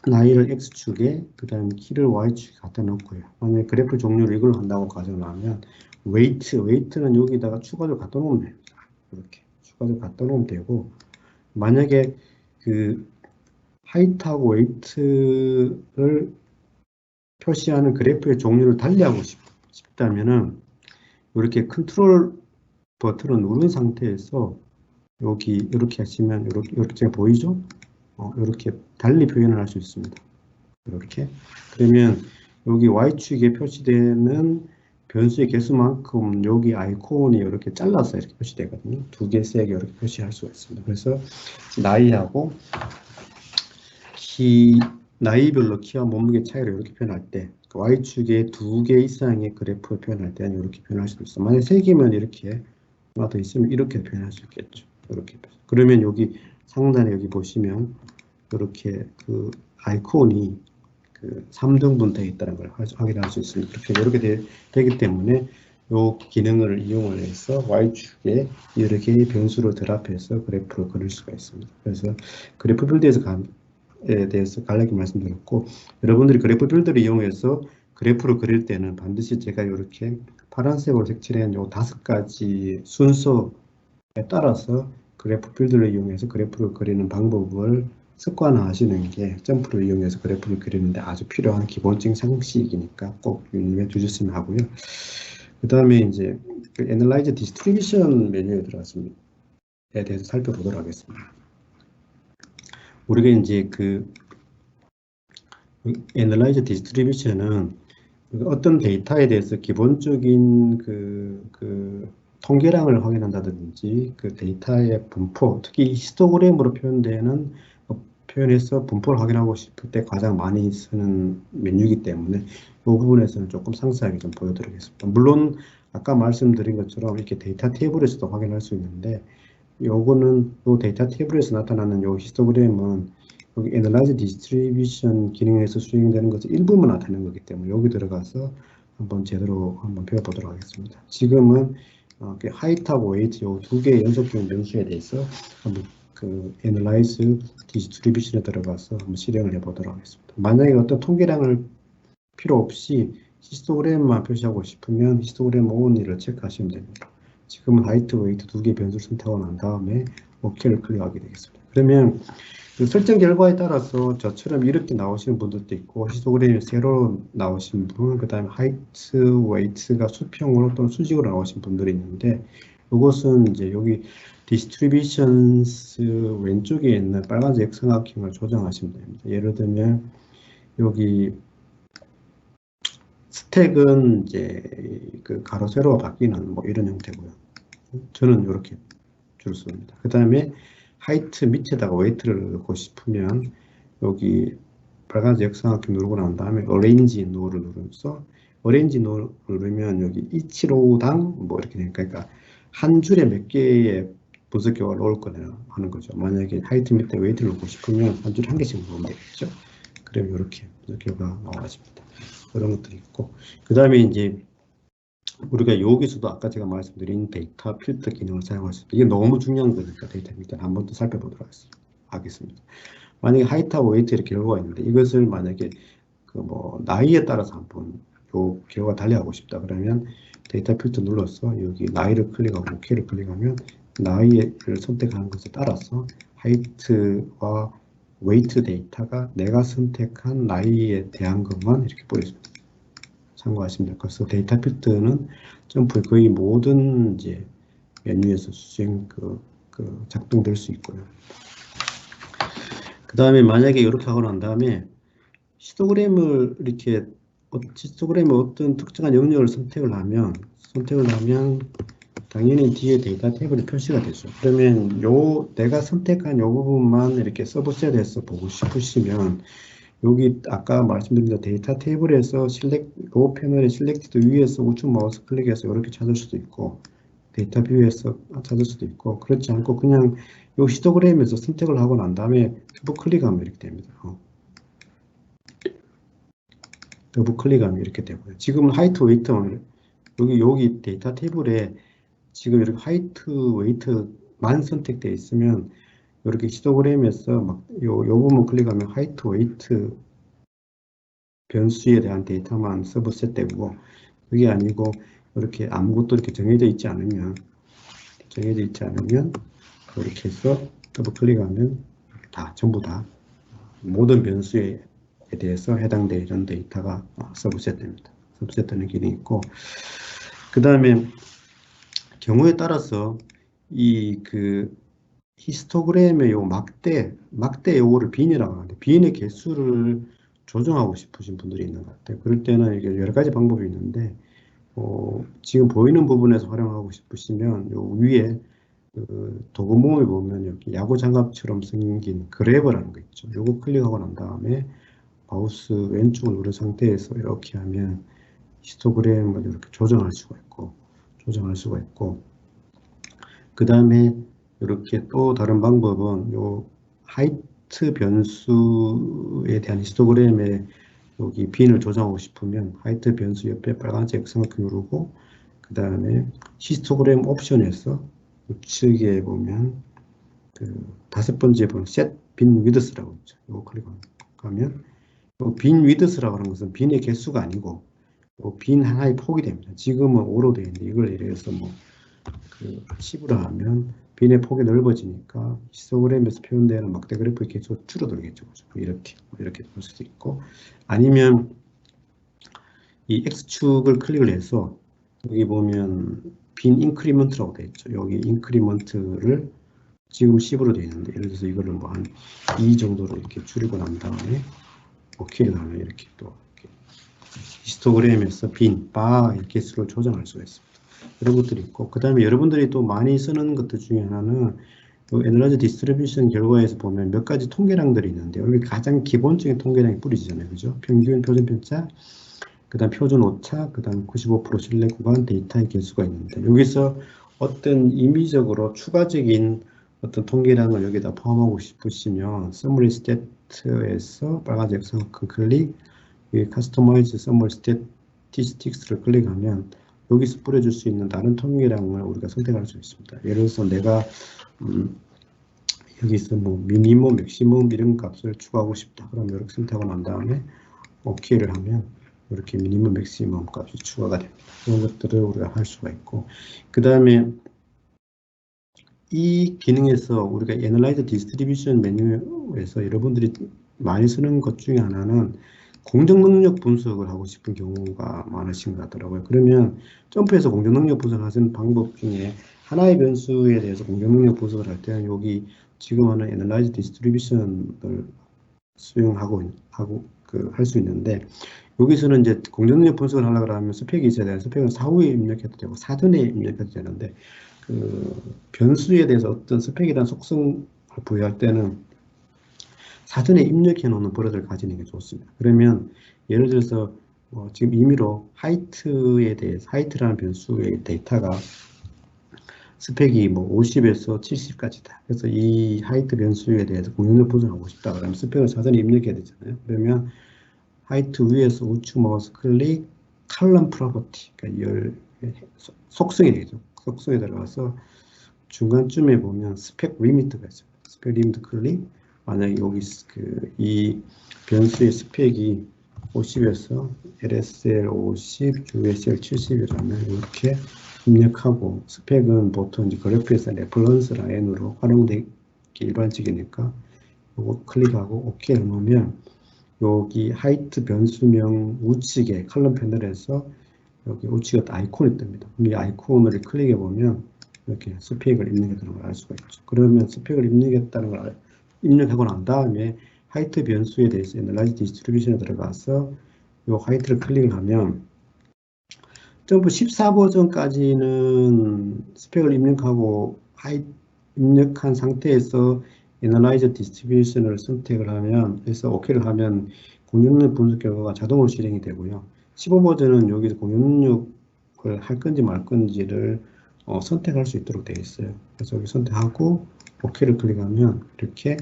나이를 X축에 그 다음에 키를 Y축에 갖다 놓고요. 만약에 그래프 종류를 이걸 한다고 가정하면 웨이트는 여기다가 추가적으로 갖다 놓으면 됩니다. 이렇게 추가적으로 갖다 놓으면 되고, 만약에 그 하이트하고 웨이트를 표시하는 그래프의 종류를 달리하고 싶다면은 이렇게 컨트롤 버튼을 누른 상태에서 여기 이렇게 하시면 이렇게 보이죠? 이렇게 달리 표현을 할 수 있습니다. 이렇게. 그러면 여기 Y축에 표시되는 변수의 개수만큼 여기 아이콘이 이렇게 잘라서 이렇게 표시되거든요. 두 개, 세 개 이렇게 표시할 수가 있습니다. 그래서 나이하고 나이별로 키와 몸무게 차이를 이렇게 표현할 때, Y축에 두 개 이상의 그래프를 표현할 때는 이렇게 표현할 수도 있어요. 만약 세 개면 이렇게 하나 더 있으면 이렇게 표현할 수 있겠죠. 이렇게. 그러면 여기 상단에 여기 보시면 이렇게 그 아이콘이 그 3등분 되어 있다는 걸 확인할 수 있습니다. 이렇게 되기 때문에 이 기능을 이용을 해서 Y축에 여러 개의 변수를 결합해서 그래프를 그릴 수가 있습니다. 그래서 그래프 빌드에서 대해서 간략히 말씀드렸고, 여러분들이 그래프 빌드를 이용해서 그래프를 그릴 때는 반드시 제가 이렇게 파란색으로 색칠한 요 5가지 순서에 따라서 그래프 빌드를 이용해서 그래프를 그리는 방법을 습관화하시는 게 점프를 이용해서 그래프를 그리는데 아주 필요한 기본적인 상식이니까 꼭 유념해 주셨으면 하고요. 그 다음에 이제 그 Analyze Distribution 메뉴에 들어갔습니다. 에 대해서 살펴보도록 하겠습니다. 우리가 이제 그 Analyze Distribution은 어떤 데이터에 대해서 기본적인 그 통계량을 확인한다든지 그 데이터의 분포, 특히 히스토그램으로 표현해서 분포를 확인하고 싶을 때 가장 많이 쓰는 메뉴이기 때문에 이 부분에서는 조금 상세하게 좀 보여드리겠습니다. 물론 아까 말씀드린 것처럼 이렇게 데이터 테이블에서도 확인할 수 있는데, 요거는 요 데이터 테이블에서 나타나는 요 히스토그램은 여기 Analyze Distribution 기능에서 수행되는 것을 일부만 나타내는 거기 때문에 여기 들어가서 한번 제대로 한번 배워보도록 하겠습니다. 지금은 하이트하고 웨이트 요 두 개의 연속적인 변수에 대해서 한번 그 Analyze Distribution에 들어가서 한번 실행을 해보도록 하겠습니다. 만약에 어떤 통계량을 필요 없이 히스토그램만 표시하고 싶으면 히스토그램 only를 체크하시면 됩니다. 지금은 하이트, 웨이트 두 개의 변수를 선택하고 난 다음에 OK를 클릭하게 되겠습니다. 그러면 그 설정 결과에 따라서 저처럼 이렇게 나오시는 분들도 있고, 히스토그램이 새로 나오신 분, 그 다음에 하이트, 웨이트가 수평으로 또는 수직으로 나오신 분들이 있는데, 이것은 이제 여기 디스트리뷰션스 왼쪽에 있는 빨간색 삼각형을 조정하시면 됩니다. 예를 들면 여기 스택은 이제 그 가로 세로가 바뀌는 뭐 이런 형태고요. 저는 이렇게 줄 씁니다. 그 다음에 하이트 밑에다가 웨이트를 넣고 싶으면 여기 빨간색 역삼각형 누르고 난 다음에 어레인지 노를 누르면서 어레인지 노를 누르면 여기 175당 뭐 이렇게 되니까, 그러니까 한 줄에 몇 개의 분석결과가 나올 거냐 하는 거죠. 만약에 하이트 밑에 웨이트를 넣고 싶으면 한 줄에 한 개씩 넣으면 되겠죠. 그러면 이렇게 분석결과가 나와집니다. 그런 것들이 있고, 그 다음에 이제 우리가 여기서도 아까 제가 말씀드린 데이터 필터 기능을 사용할 수 있습니다. 이게 너무 중요한 거니까 데이터 필터 한번 더 살펴보도록 하겠습니다. 만약에 하이트하고 웨이트 이렇게 결과가 있는데, 이것을 만약에 그 뭐 나이에 따라서 한번 요 결과 달리하고 싶다 그러면 데이터 필터 눌러서 여기 나이를 클릭하고 OK를 클릭하면 나이를 선택하는 것에 따라서 하이트와 웨이트 데이터가 내가 선택한 나이에 대한 것만 이렇게 보여줍니다. 참고하시면 될 것 같아요. 데이터 필터는 점프의 거의 모든 이제 메뉴에서 작동될 수 있고요. 그 다음에 만약에 이렇게 하고 난 다음에 히스토그램을 어떤 특정한 영역을 선택을 하면 당연히 뒤에 데이터 테이블이 표시가 되죠. 그러면 내가 선택한 요 부분만 이렇게 서브셋에서 보고 싶으시면 여기 아까 말씀드린 데이터 테이블에서 요 패널의 실렉티드 위에서 우측 마우스 클릭해서 이렇게 찾을 수도 있고, 데이터 뷰에서 찾을 수도 있고, 그렇지 않고 그냥 요 히스토그램에서 선택을 하고 난 다음에 더블 클릭하면 이렇게 됩니다. 더블 클릭하면 이렇게 되고요. 지금은 하이트 웨이트 여기 데이터 테이블에 지금 이렇게 하이트 웨이트만 선택되어 있으면 이렇게 히스토그램에서 막 요 부분 클릭하면 하이트, 웨이트 변수에 대한 데이터만 서브셋되고, 그게 아니고 이렇게 아무것도 이렇게 정해져 있지 않으면 이렇게 해서 더블 클릭하면 전부 다 모든 변수에 대해서 해당되는 데이터가 서브셋됩니다. 서브셋되는 기능이 있고, 그 다음에 경우에 따라서 이 히스토그램의 요 막대 요거를 빈이라고 하는데, 빈의 개수를 조정하고 싶으신 분들이 있는 것 같아요. 그럴 때는 이게 여러 가지 방법이 있는데, 지금 보이는 부분에서 활용하고 싶으시면 요 위에 도구모음에 보면 여기 야구 장갑처럼 생긴 그래버라는 거 있죠. 요거 클릭하고 난 다음에 마우스 왼쪽을 누른 상태에서 이렇게 하면 히스토그램을 이렇게 조정할 수가 있고, 그 다음에 이렇게 또 다른 방법은 요 하이트 변수에 대한 히스토그램에 여기 빈을 조정하고 싶으면 하이트 변수 옆에 빨간색 삼각형 누르고, 그 다음에 히스토그램 옵션에서 우측에 보면 다섯 번째 보면 set bin width라고 있죠. 이거 클릭하면 빈 위드스라고 하는 것은 빈의 개수가 아니고 빈 하나의 폭이 됩니다. 지금은 5로 되어 있는데 이걸 예를 들어서 10으로 하면 빈의 폭이 넓어지니까 히스토그램에서 표현되는 막대 그래프의 개수가 줄어들겠죠. 이렇게 볼 수도 있고, 아니면 이 X축을 클릭을 해서 여기 보면 빈 인크리먼트라고 되어 있죠. 여기 인크리먼트를 지금 10으로 되어 있는데 예를 들어서 이거를 뭐 한 2 정도로 이렇게 줄이고 난 다음에 오케이를 하면 이렇게 또 히스토그램에서 빈, 바의 개수를 조정할 수가 있습니다. 이런 것들이 있고, 그 다음에 여러분들이 또 많이 쓰는 것들 중에 하나는 에너지 디스트리뷰션 결과에서 보면 몇 가지 통계량들이 있는데, 여기 가장 기본적인 통계량이 뿌리지잖아요. 그죠? 평균, 표준 편차, 그 다음 표준 오차, 그 다음 95% 신뢰 구간 데이터의 개수가 있는데, 여기서 어떤 임의적으로 추가적인 어떤 통계량을 여기다 포함하고 싶으시면 서머리 스태트에서 빨간색 삼각형 클릭, 이 커스터마이즈 서머리 스태티스틱스를 클릭하면 여기서 뿌려줄 수 있는 다른 통계량을 우리가 선택할 수 있습니다. 예를 들어서 내가 여기서 뭐 미니멈, 맥시멈 이런 값을 추가하고 싶다. 그럼 이렇게 선택하고 난 다음에 OK를 하면 이렇게 미니멈, 맥시멈 값이 추가가 됩니다. 이런 것들을 우리가 할 수가 있고, 그 다음에 이 기능에서 우리가 Analyze Distribution 메뉴에서 여러분들이 많이 쓰는 것 중에 하나는 공정 능력 분석을 하고 싶은 경우가 많으신 것 같더라고요. 그러면 점프해서 공정 능력 분석을 하시는 방법 중에 하나의 변수에 대해서 공정 능력 분석을 할 때는 여기 지금 하는 Analyze Distribution을 수용하고 할 수 있는데, 여기서는 이제 공정 능력 분석을 하려고 하면 스펙이 있어야 되는 스펙은 사후에 입력해도 되고 사전에 입력해도 되는데, 변수에 대해서 어떤 스펙에 대한 속성을 부여할 때는 사전에 입력해 놓는 버릇을 가지는 게 좋습니다. 그러면 예를 들어서 지금 임의로 하이트라는 변수의 데이터가 스펙이 뭐 50에서 70까지다. 그래서 이 하이트 변수에 대해서 공정력 보존하고 싶다. 그러면 스펙을 사전에 입력해야 되잖아요. 그러면 하이트 위에서 우측 마우스 클릭, 칼럼 프로퍼티, 그러니까 속성이 되죠. 속성에 들어가서 중간쯤에 보면 스펙 리미트가 있습니다. 스펙 리미트 클릭. 만약에 여기 이 변수의 스펙이 50에서 LSL 50, USL 70이라면 이렇게 입력하고, 스펙은 보통 이제 그래프에서 레퍼런스 라인으로 활용되기 일반적이니까 이거 클릭하고 OK 해놓으면 여기 하이트 변수명 우측에 컬럼 패널에서 여기 우측에 아이콘이 뜹니다. 이 아이콘을 클릭해 보면 이렇게 스펙을 입력했다는 걸 알 수가 있죠. 그러면 스펙을 입력했다는 걸 입력하고 난 다음에 하이트 변수에 대해서 Analyze Distribution에 들어가서 이 하이트를 클릭을 하면 점프 14 버전까지는 스펙을 입력하고 입력한 상태에서 Analyze Distribution을 선택을 하면, 해서 OK를 하면 공정능력 분석 결과가 자동으로 실행이 되고요. 15 버전은 여기서 공정능력을 할 건지 말 건지를 선택할 수 있도록 되어 있어요. 그래서 여기 선택하고 OK를 클릭하면 이렇게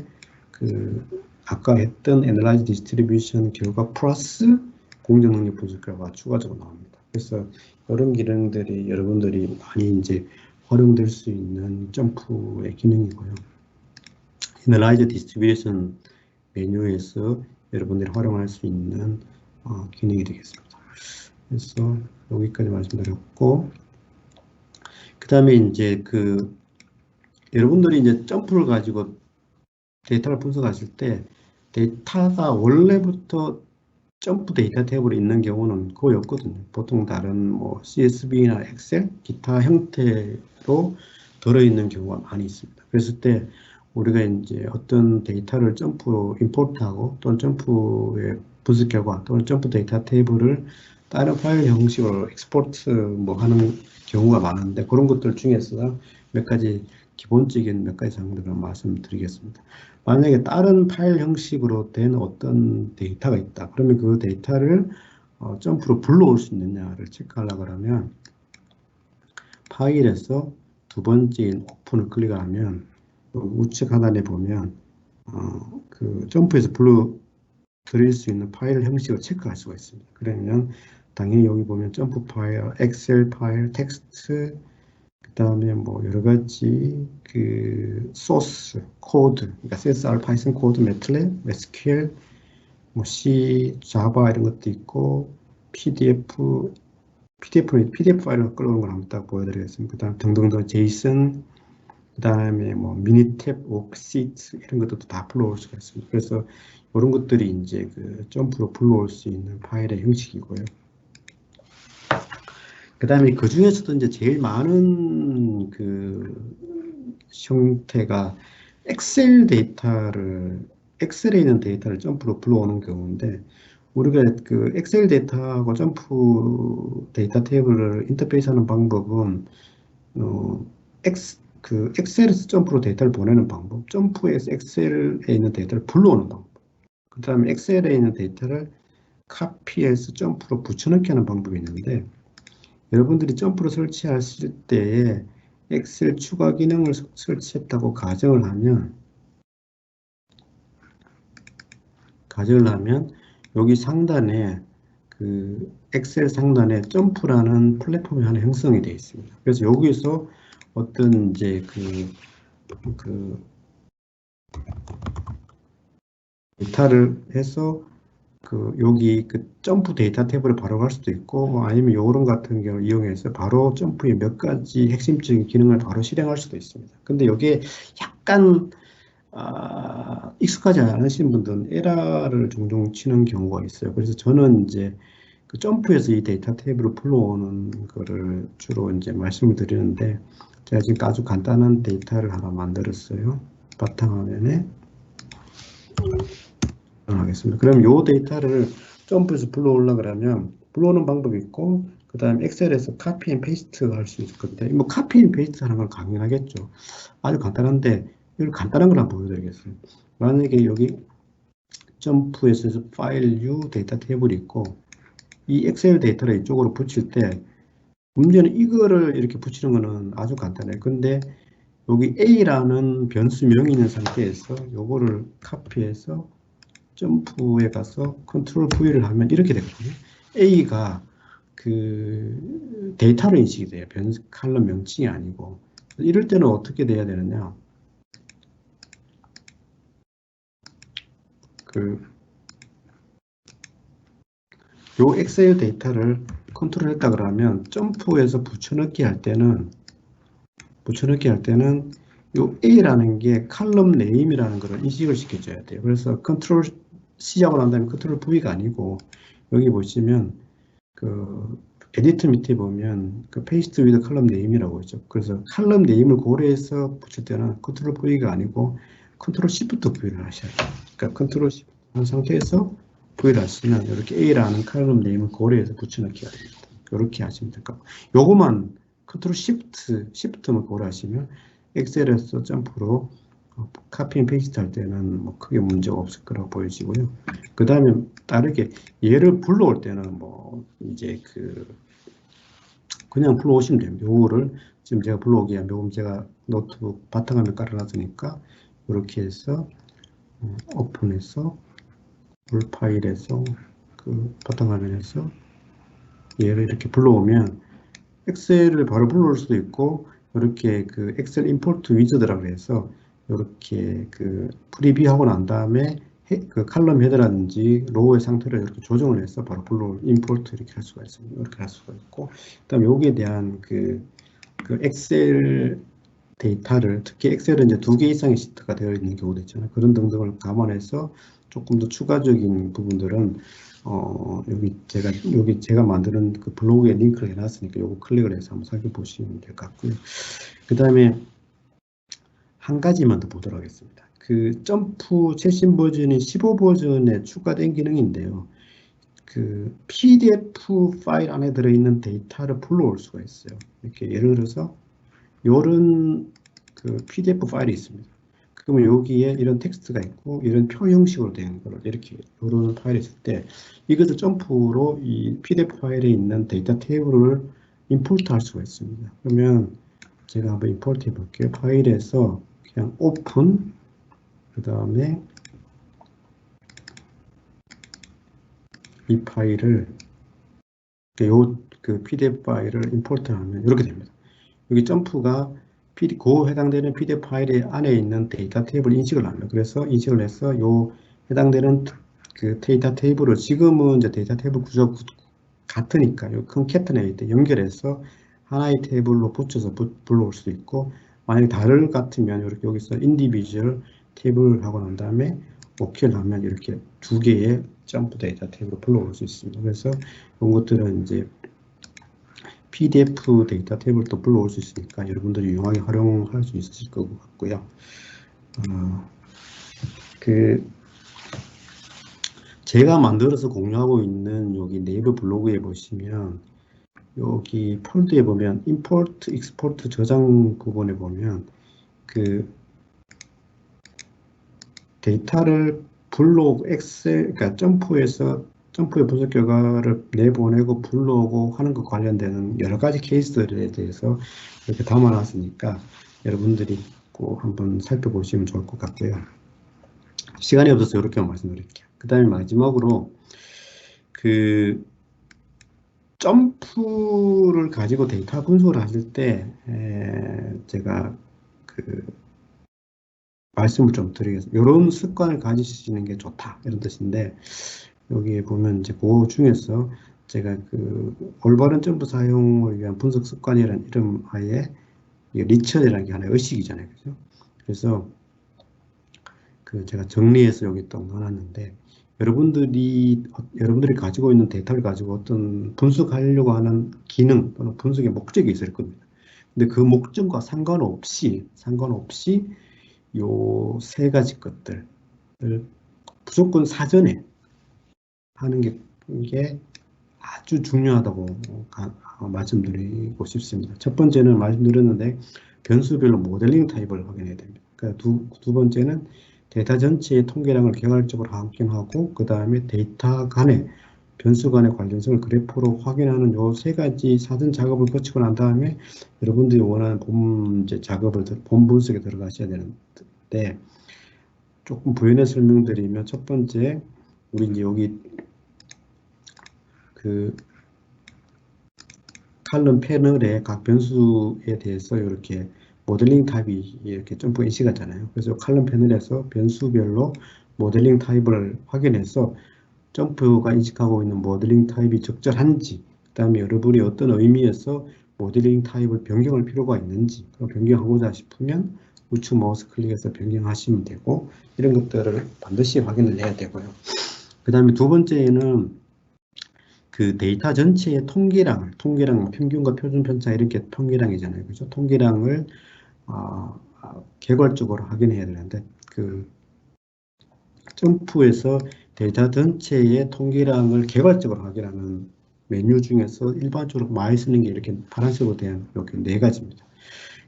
아까 했던 Analyze Distribution 결과 플러스 공정능력 분석 결과가 추가적으로 나옵니다. 그래서 이런 기능들이 여러분들이 많이 이제 활용될 수 있는 점프의 기능이고요. Analyze Distribution 메뉴에서 여러분들이 활용할 수 있는 기능이 되겠습니다. 그래서 여기까지 말씀드렸고, 그 다음에 이제 여러분들이 이제 점프를 가지고 데이터를 분석하실 때 데이터가 원래부터 점프 데이터 탭으로 있는 경우는 거의 없거든요. 보통 다른 뭐 CSV나 엑셀, 기타 형태로 들어있는 경우가 많이 있습니다. 그랬을 때 우리가 이제 어떤 데이터를 점프로 임포트하고 또는 점프의 분석 결과 또는 점프 데이터 테이블을 다른 파일 형식으로 엑스포트 뭐 하는 경우가 많은데 그런 것들 중에서 몇 가지 기본적인 몇 가지 사항들을 말씀드리겠습니다. 만약에 다른 파일 형식으로 된 어떤 데이터가 있다. 그러면 그 데이터를 점프로 불러올 수 있느냐를 체크하려고 하면 파일에서 두 번째인 오픈을 클릭하면 우측 하단에 보면 그 점프에서 불러 드릴 수 있는 파일 형식을 체크할 수가 있습니다. 그러면 당연히 여기 보면 점프 파일, 엑셀 파일, 텍스트, 그 다음에 뭐 여러 가지 그 소스 코드, 그러니까 CSR, 파이썬 코드, 매틀랩, SQL, 뭐 C, 자바 이런 것도 있고 PDF 파일을 끌어오는 걸 한번 딱 보여드리겠습니다. 그 다음 등등등 JSON, 그 다음에 뭐 미니탭, 워크시트 이런 것들도 다 불러올 수가 있습니다. 그래서 이런 것들이 이제 그 점프로 불러올 수 있는 파일의 형식이고요. 그 다음에 그 중에서도 이제 제일 많은 그 형태가 엑셀에 있는 데이터를 점프로 불러오는 경우인데, 우리가 그 엑셀 데이터하고 점프 데이터 테이블을 인터페이스 하는 방법은, 엑셀에서 점프로 데이터를 보내는 방법, 점프에서 엑셀에 있는 데이터를 불러오는 방법, 그 다음에 엑셀에 있는 데이터를 카피해서 점프로 붙여넣기 하는 방법이 있는데, 여러분들이 점프를 설치하실 때에 엑셀 추가 기능을 설치했다고 가정을 하면 여기 상단에 그 엑셀 상단에 점프라는 플랫폼이 하나 형성이 되어 있습니다. 그래서 여기서 어떤 이제 그 데이터를 해서 여기 점프 데이터 탭으로 바로 갈 수도 있고, 아니면 요런 같은 경우 이용해서 바로 점프의 몇 가지 핵심적인 기능을 바로 실행할 수도 있습니다. 근데 여기에 약간 익숙하지 않으신 분들은 에러를 종종 치는 경우가 있어요. 그래서 저는 이제 그 점프에서 이 데이터 탭으로 불러오는 거를 주로 이제 말씀을 드리는데, 제가 지금 아주 간단한 데이터를 하나 만들었어요. 바탕화면에 하겠습니다. 그럼 이 데이터를 점프에서 불러오려 그러면 불러오는 방법이 있고, 그 다음에 엑셀에서 카피 앤 페이스트 할 수 있을 건데, 뭐 카피 앤 페이스트 하는 건 강연하겠죠. 아주 간단한데 이걸 간단한 걸 한번 보여드리겠어요. 만약에 여기 점프에서 파일 U 데이터 테이블이 있고 이 엑셀 데이터를 이쪽으로 붙일 때, 문제는 이거를 이렇게 붙이는 거는 아주 간단해요. 근데 여기 A라는 변수명이 있는 상태에서 요거를 카피해서 점프에 가서 컨트롤 V를 하면 이렇게 되거든요. A가 그 데이터로 인식이 돼요. 변수 칼럼 명칭이 아니고. 이럴 때는 어떻게 돼야 되느냐? 요 엑셀 데이터를 컨트롤했다 그러면 점프에서 붙여넣기 할 때는 요 A라는 게 칼럼 네임이라는 걸 인식을 시켜줘야 돼요. 그래서 컨트롤 C하고 난 다음에 컨트롤 V가 아니고, 여기 보시면 그 에디터 밑에 보면 그 페이스트 위드 칼럼 네임이라고 있죠. 그래서 칼럼 네임을 고려해서 붙일 때는 컨트롤 V가 아니고 컨트롤 Shift V를 하셔야 돼요. 그러니까 컨트롤 Shift 한 상태에서 V를 하시면 이렇게 A라는 칼럼 네임을 고려해서 붙여넣기가 됩니다. 이렇게 하시면 될 것 같고, 요거만 컨트롤 Shift만 고려하시면 엑셀에서 점프로 카피 앤 페이스트 할 때는 뭐 크게 문제가 없을 거라고 보여지고요. 그 다음에 다르게 얘를 불러올 때는 뭐 이제 그냥 불러오시면 됩니다. 요거를 지금 제가 불러오기 위한 요금 제가 노트북 바탕화면 깔아놨으니까 이렇게 해서 오픈해서 물 파일에서 그 바탕화면에서 얘를 이렇게 불러오면 엑셀을 바로 불러올 수도 있고, 이렇게 그 엑셀 임포트 위저드라고 해서 이렇게 그 프리뷰하고 난 다음에 그 칼럼 헤더라든지 로우의 상태를 이렇게 조정을 해서 바로 블록 임포트 이렇게 할 수가 있습니다. 이렇게 할 수가 있고, 그다음에 여기에 대한 그 엑셀 데이터를, 특히 엑셀은 이제 2개 이상의 시트가 되어 있는 경우도 있잖아요. 그런 등등을 감안해서 조금 더 추가적인 부분들은 여기 제가 만드는 그 블로그에 링크를 해놨으니까 요거 클릭을 해서 한번 살펴보시면 될 것 같고요. 그 다음에 한 가지만 더 보도록 하겠습니다. 그 점프 최신 버전이 15 버전에 추가된 기능인데요. 그 PDF 파일 안에 들어있는 데이터를 불러올 수가 있어요. 이렇게 예를 들어서 이런 그 PDF 파일이 있습니다. 그러면 여기에 이런 텍스트가 있고 이런 표 형식으로 된 거를 이렇게 이런 파일이 있을 때 이것을 점프로 이 PDF 파일에 있는 데이터 테이블을 임포트 할 수가 있습니다. 그러면 제가 한번 임포트 해 볼게요. 파일에서 그냥 오픈, 그 다음에 이 파일을 그 PDF 파일을 임포트 하면 이렇게 됩니다. 여기 점프가 그 해당되는 PDF 파일의 안에 있는 데이터 테이블 인식을 합니다. 그래서 인식을 해서 요 해당되는 그 데이터 테이블을, 지금은 이제 데이터 테이블 구조 같으니까 요 컨캐트네이트 연결해서 하나의 테이블로 붙여서 불러올 수도 있고, 만약에 다를 같으면 이렇게 여기서 인디비주얼 테이블 하고 난 다음에 OK를 하면 이렇게 2개의 점프 데이터 테이블을 불러올 수 있습니다. 그래서 이런 것들은 이제 PDF 데이터 테이블도 불러올 수 있으니까 여러분들이 유용하게 활용할 수 있으실 것 같고요. 제가 만들어서 공유하고 있는 여기 네이버 블로그에 보시면 여기 폴더에 보면 임포트, 익스포트 저장 부분에 보면 그 데이터를 블록 엑셀, 그러니까 점프의 분석 결과를 내보내고 불러오고 하는 것 관련되는 여러 가지 케이스들에 대해서 이렇게 담아놨으니까 여러분들이 꼭 한번 살펴보시면 좋을 것 같고요. 시간이 없어서 이렇게 말씀드릴게요. 그 다음에 마지막으로 그 점프를 가지고 데이터 분석을 하실 때 제가 그 말씀을 좀 드리겠습니다. 이런 습관을 가지시는 게 좋다 이런 뜻인데, 여기에 보면 이제 그 중에서 제가 그 올바른 점프 사용을 위한 분석 습관이라는 이름 하에 리처라는 게 하나의 의식이잖아요, 그죠? 그래서 그 제가 정리해서 여기 또 넣어놨는데, 여러분들이 가지고 있는 데이터를 가지고 어떤 분석하려고 하는 기능 또는 분석의 목적이 있을 겁니다. 근데 그 목적과 상관없이 요 3가지 것들을 무조건 사전에 하는 게 아주 중요하다고 말씀드리고 싶습니다. 첫 번째는 말씀드렸는데 변수별로 모델링 타입을 확인해야 됩니다. 그러니까 두 번째는 데이터 전체의 통계량을 개괄적으로 확인하고, 그 다음에 데이터 간의 변수 간의 관련성을 그래프로 확인하는 요 3가지 사전 작업을 거치고 난 다음에 여러분들이 원하는 본 분석에 들어가셔야 되는데, 조금 부연해 설명드리면, 첫 번째, 우리 이제 여기 그 칼럼 패널의 각 변수에 대해서 이렇게 모델링 타입이 이렇게 점프 인식하잖아요. 그래서 칼럼 패널에서 변수별로 모델링 타입을 확인해서 점프가 인식하고 있는 모델링 타입이 적절한지, 그 다음에 여러분이 어떤 의미에서 모델링 타입을 변경할 필요가 있는지, 변경하고자 싶으면 우측 마우스 클릭해서 변경하시면 되고, 이런 것들을 반드시 확인을 해야 되고요. 그 다음에 두 번째는 그 데이터 전체의 통계량, 평균과 표준 편차 이렇게 통계량이잖아요, 그죠? 통계량을 개괄적으로 확인해야 되는데, 그 점프에서 데이터 전체의 통계량을 개괄적으로 확인하는 메뉴 중에서 일반적으로 많이 쓰는 게 이렇게 파란색으로 된 이렇게 4가지입니다.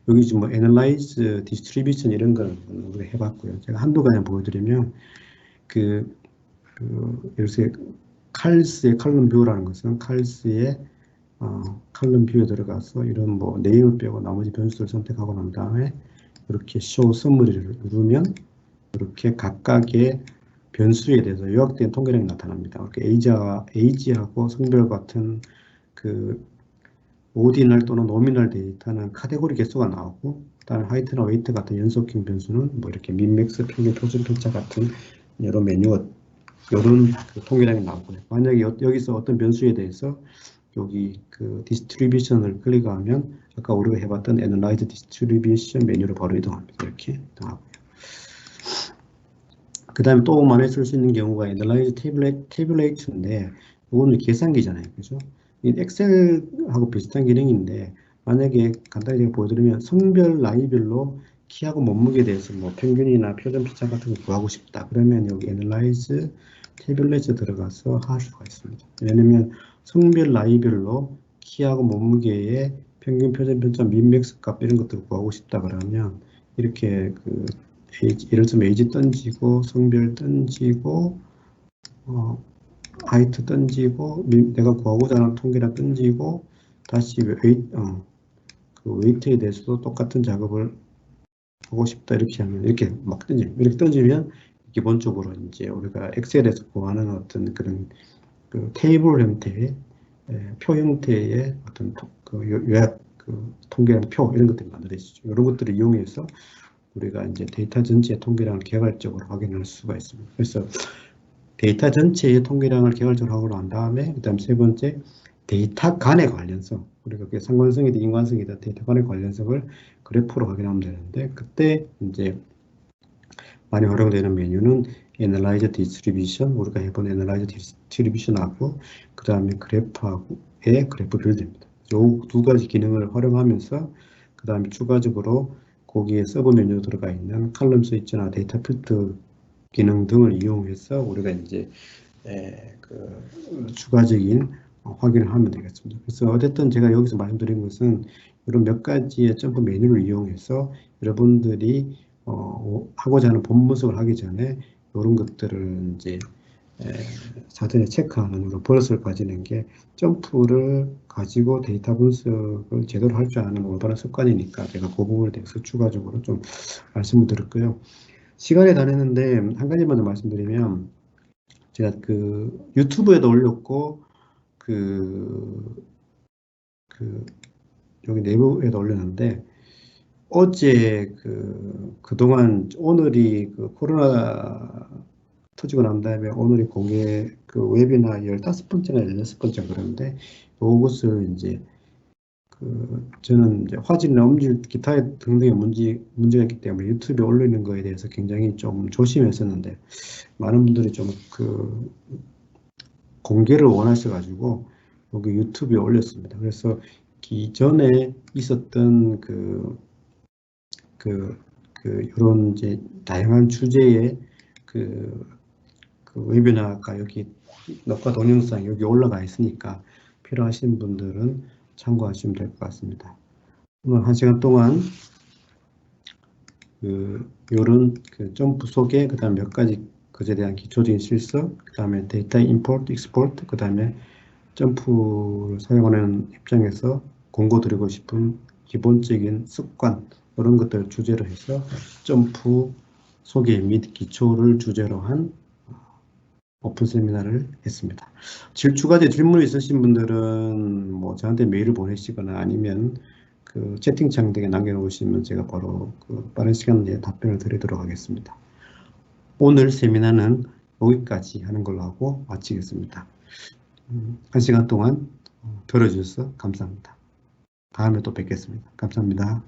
여기 지금 뭐 Analyze, Distribution 이런 걸 우리가 해봤고요. 제가 한두 가지 보여드리면, 예를 들어서 칼스의 칼럼 뷰라는 것은 칼스의 칼럼 뷰에 들어가서 이런 뭐 네임을 빼고 나머지 변수를 선택하고 난 다음에 이렇게 show summary를 누르면 이렇게 각각의 변수에 대해서 요약된 통계량이 나타납니다. 이렇게 age하고 성별 같은 그 오디널 또는 노미널 데이터는 카테고리 개수가 나오고, 그다음에 하이트나 웨이트 같은 연속형 변수는 뭐 이렇게 민맥스, 평균, 표준 편차 같은 여러 메뉴가 이런 그 통계량이 나오고요. 만약에 여기서 어떤 변수에 대해서 여기 그 디스트리뷰션을 클릭하면 아까 우리가 해봤던 애널라이즈 디스트리뷰션 메뉴로 바로 이동합니다. 이렇게 이동하고요. 그 다음에 또 많이 쓸 수 있는 경우가 애널라이즈 테이블레이트인데 이거는 계산기잖아요. 그죠? 이 엑셀하고 비슷한 기능인데 만약에 간단히 제가 보여드리면 성별 나이별로 키하고 몸무게에 대해서 뭐 평균이나 표준 피차 같은 거 구하고 싶다. 그러면 여기 애널라이즈 테이블레이트 들어가서 할 수가 있습니다. 왜냐면 성별 나이별로 키하고 몸무게의 평균 표준 편차 민맥스 값 이런 것들을 구하고 싶다 그러면 이렇게 그 예를 들면 에이지 던지고 성별 던지고 하이트 던지고 내가 구하고자 하는 통계량 던지고 다시 그 웨이트에 대해서도 똑같은 작업을 하고 싶다 이렇게 하면 이렇게 막 이렇게 던지면 기본적으로 이제 우리가 엑셀에서 구하는 어떤 그런 그 테이블 형태의 표 형태의 어떤 그 요약 그 통계량 표 이런 것들이 만들어지죠. 이런 것들을 이용해서 우리가 이제 데이터 전체의 통계량을 개괄적으로 확인할 수가 있습니다. 그래서 데이터 전체의 통계량을 개괄적으로 하고 난 다음에 그다음 세 번째 데이터 간의 관련성 우리가 그게 상관성이든 인관성이든 데이터 간의 관련성을 그래프로 확인하면 되는데 그때 이제 많이 활용되는 메뉴는 Analyze Distribution 우리가 해본 Analyze Distribution하고 그 다음에 그래프하고의 그래프 빌드입니다. 이 두 가지 기능을 활용하면서 그 다음에 추가적으로 거기에 서브 메뉴로 들어가 있는 칼럼 스위치나 데이터 필터 기능 등을 이용해서 우리가 이제 그 추가적인 확인을 하면 되겠습니다. 그래서 어쨌든 제가 여기서 말씀드린 것은 이런 몇 가지의 점프 메뉴를 이용해서 여러분들이 하고자 하는 본 분석을 하기 전에 이런 것들을 이제 사전에 체크하는 이런 버릇을 가지는 게 점프를 가지고 데이터 분석을 제대로 할 줄 아는 올바른 습관이니까 제가 그 부분에 대해서 추가적으로 좀 말씀을 드렸고요. 시간이 다 됐는데 한 가지만 더 말씀드리면 제가 그 유튜브에도 올렸고 그 여기 내부에도 올렸는데 어제 그동안 오늘이 그 코로나 터지고 난 다음에 오늘이 공개 그 웨비나 15번째나 16번째 그런데 이것을 이제 저는 이제 화질이나 음질 기타 등등의 문제가 있기 때문에 유튜브에 올리는 거에 대해서 굉장히 좀 조심했었는데 많은 분들이 좀 공개를 원하셔가지고 여기 유튜브에 올렸습니다. 그래서 기존에 있었던 이런 이제 다양한 주제의 웨비나가 여기 녹화 동영상 여기 올라가 있으니까 필요하신 분들은 참고하시면 될 것 같습니다. 오늘 1시간 동안 이런 점프 소개, 그 다음에 몇 가지 것에 대한 기초적인 실습, 그 다음에 데이터 임포트, 익스포트, 그 다음에 점프를 사용하는 입장에서 권고드리고 싶은 기본적인 습관, 이런 것들을 주제로 해서 점프 소개 및 기초를 주제로 한 오픈 세미나를 했습니다. 추가적인 질문이 있으신 분들은 뭐 저한테 메일을 보내시거나 아니면 채팅창 등에 남겨놓으시면 제가 바로 빠른 시간 내에 답변을 드리도록 하겠습니다. 오늘 세미나는 여기까지 하는 걸로 하고 마치겠습니다. 1시간 동안 들어주셔서 감사합니다. 다음에 또 뵙겠습니다. 감사합니다.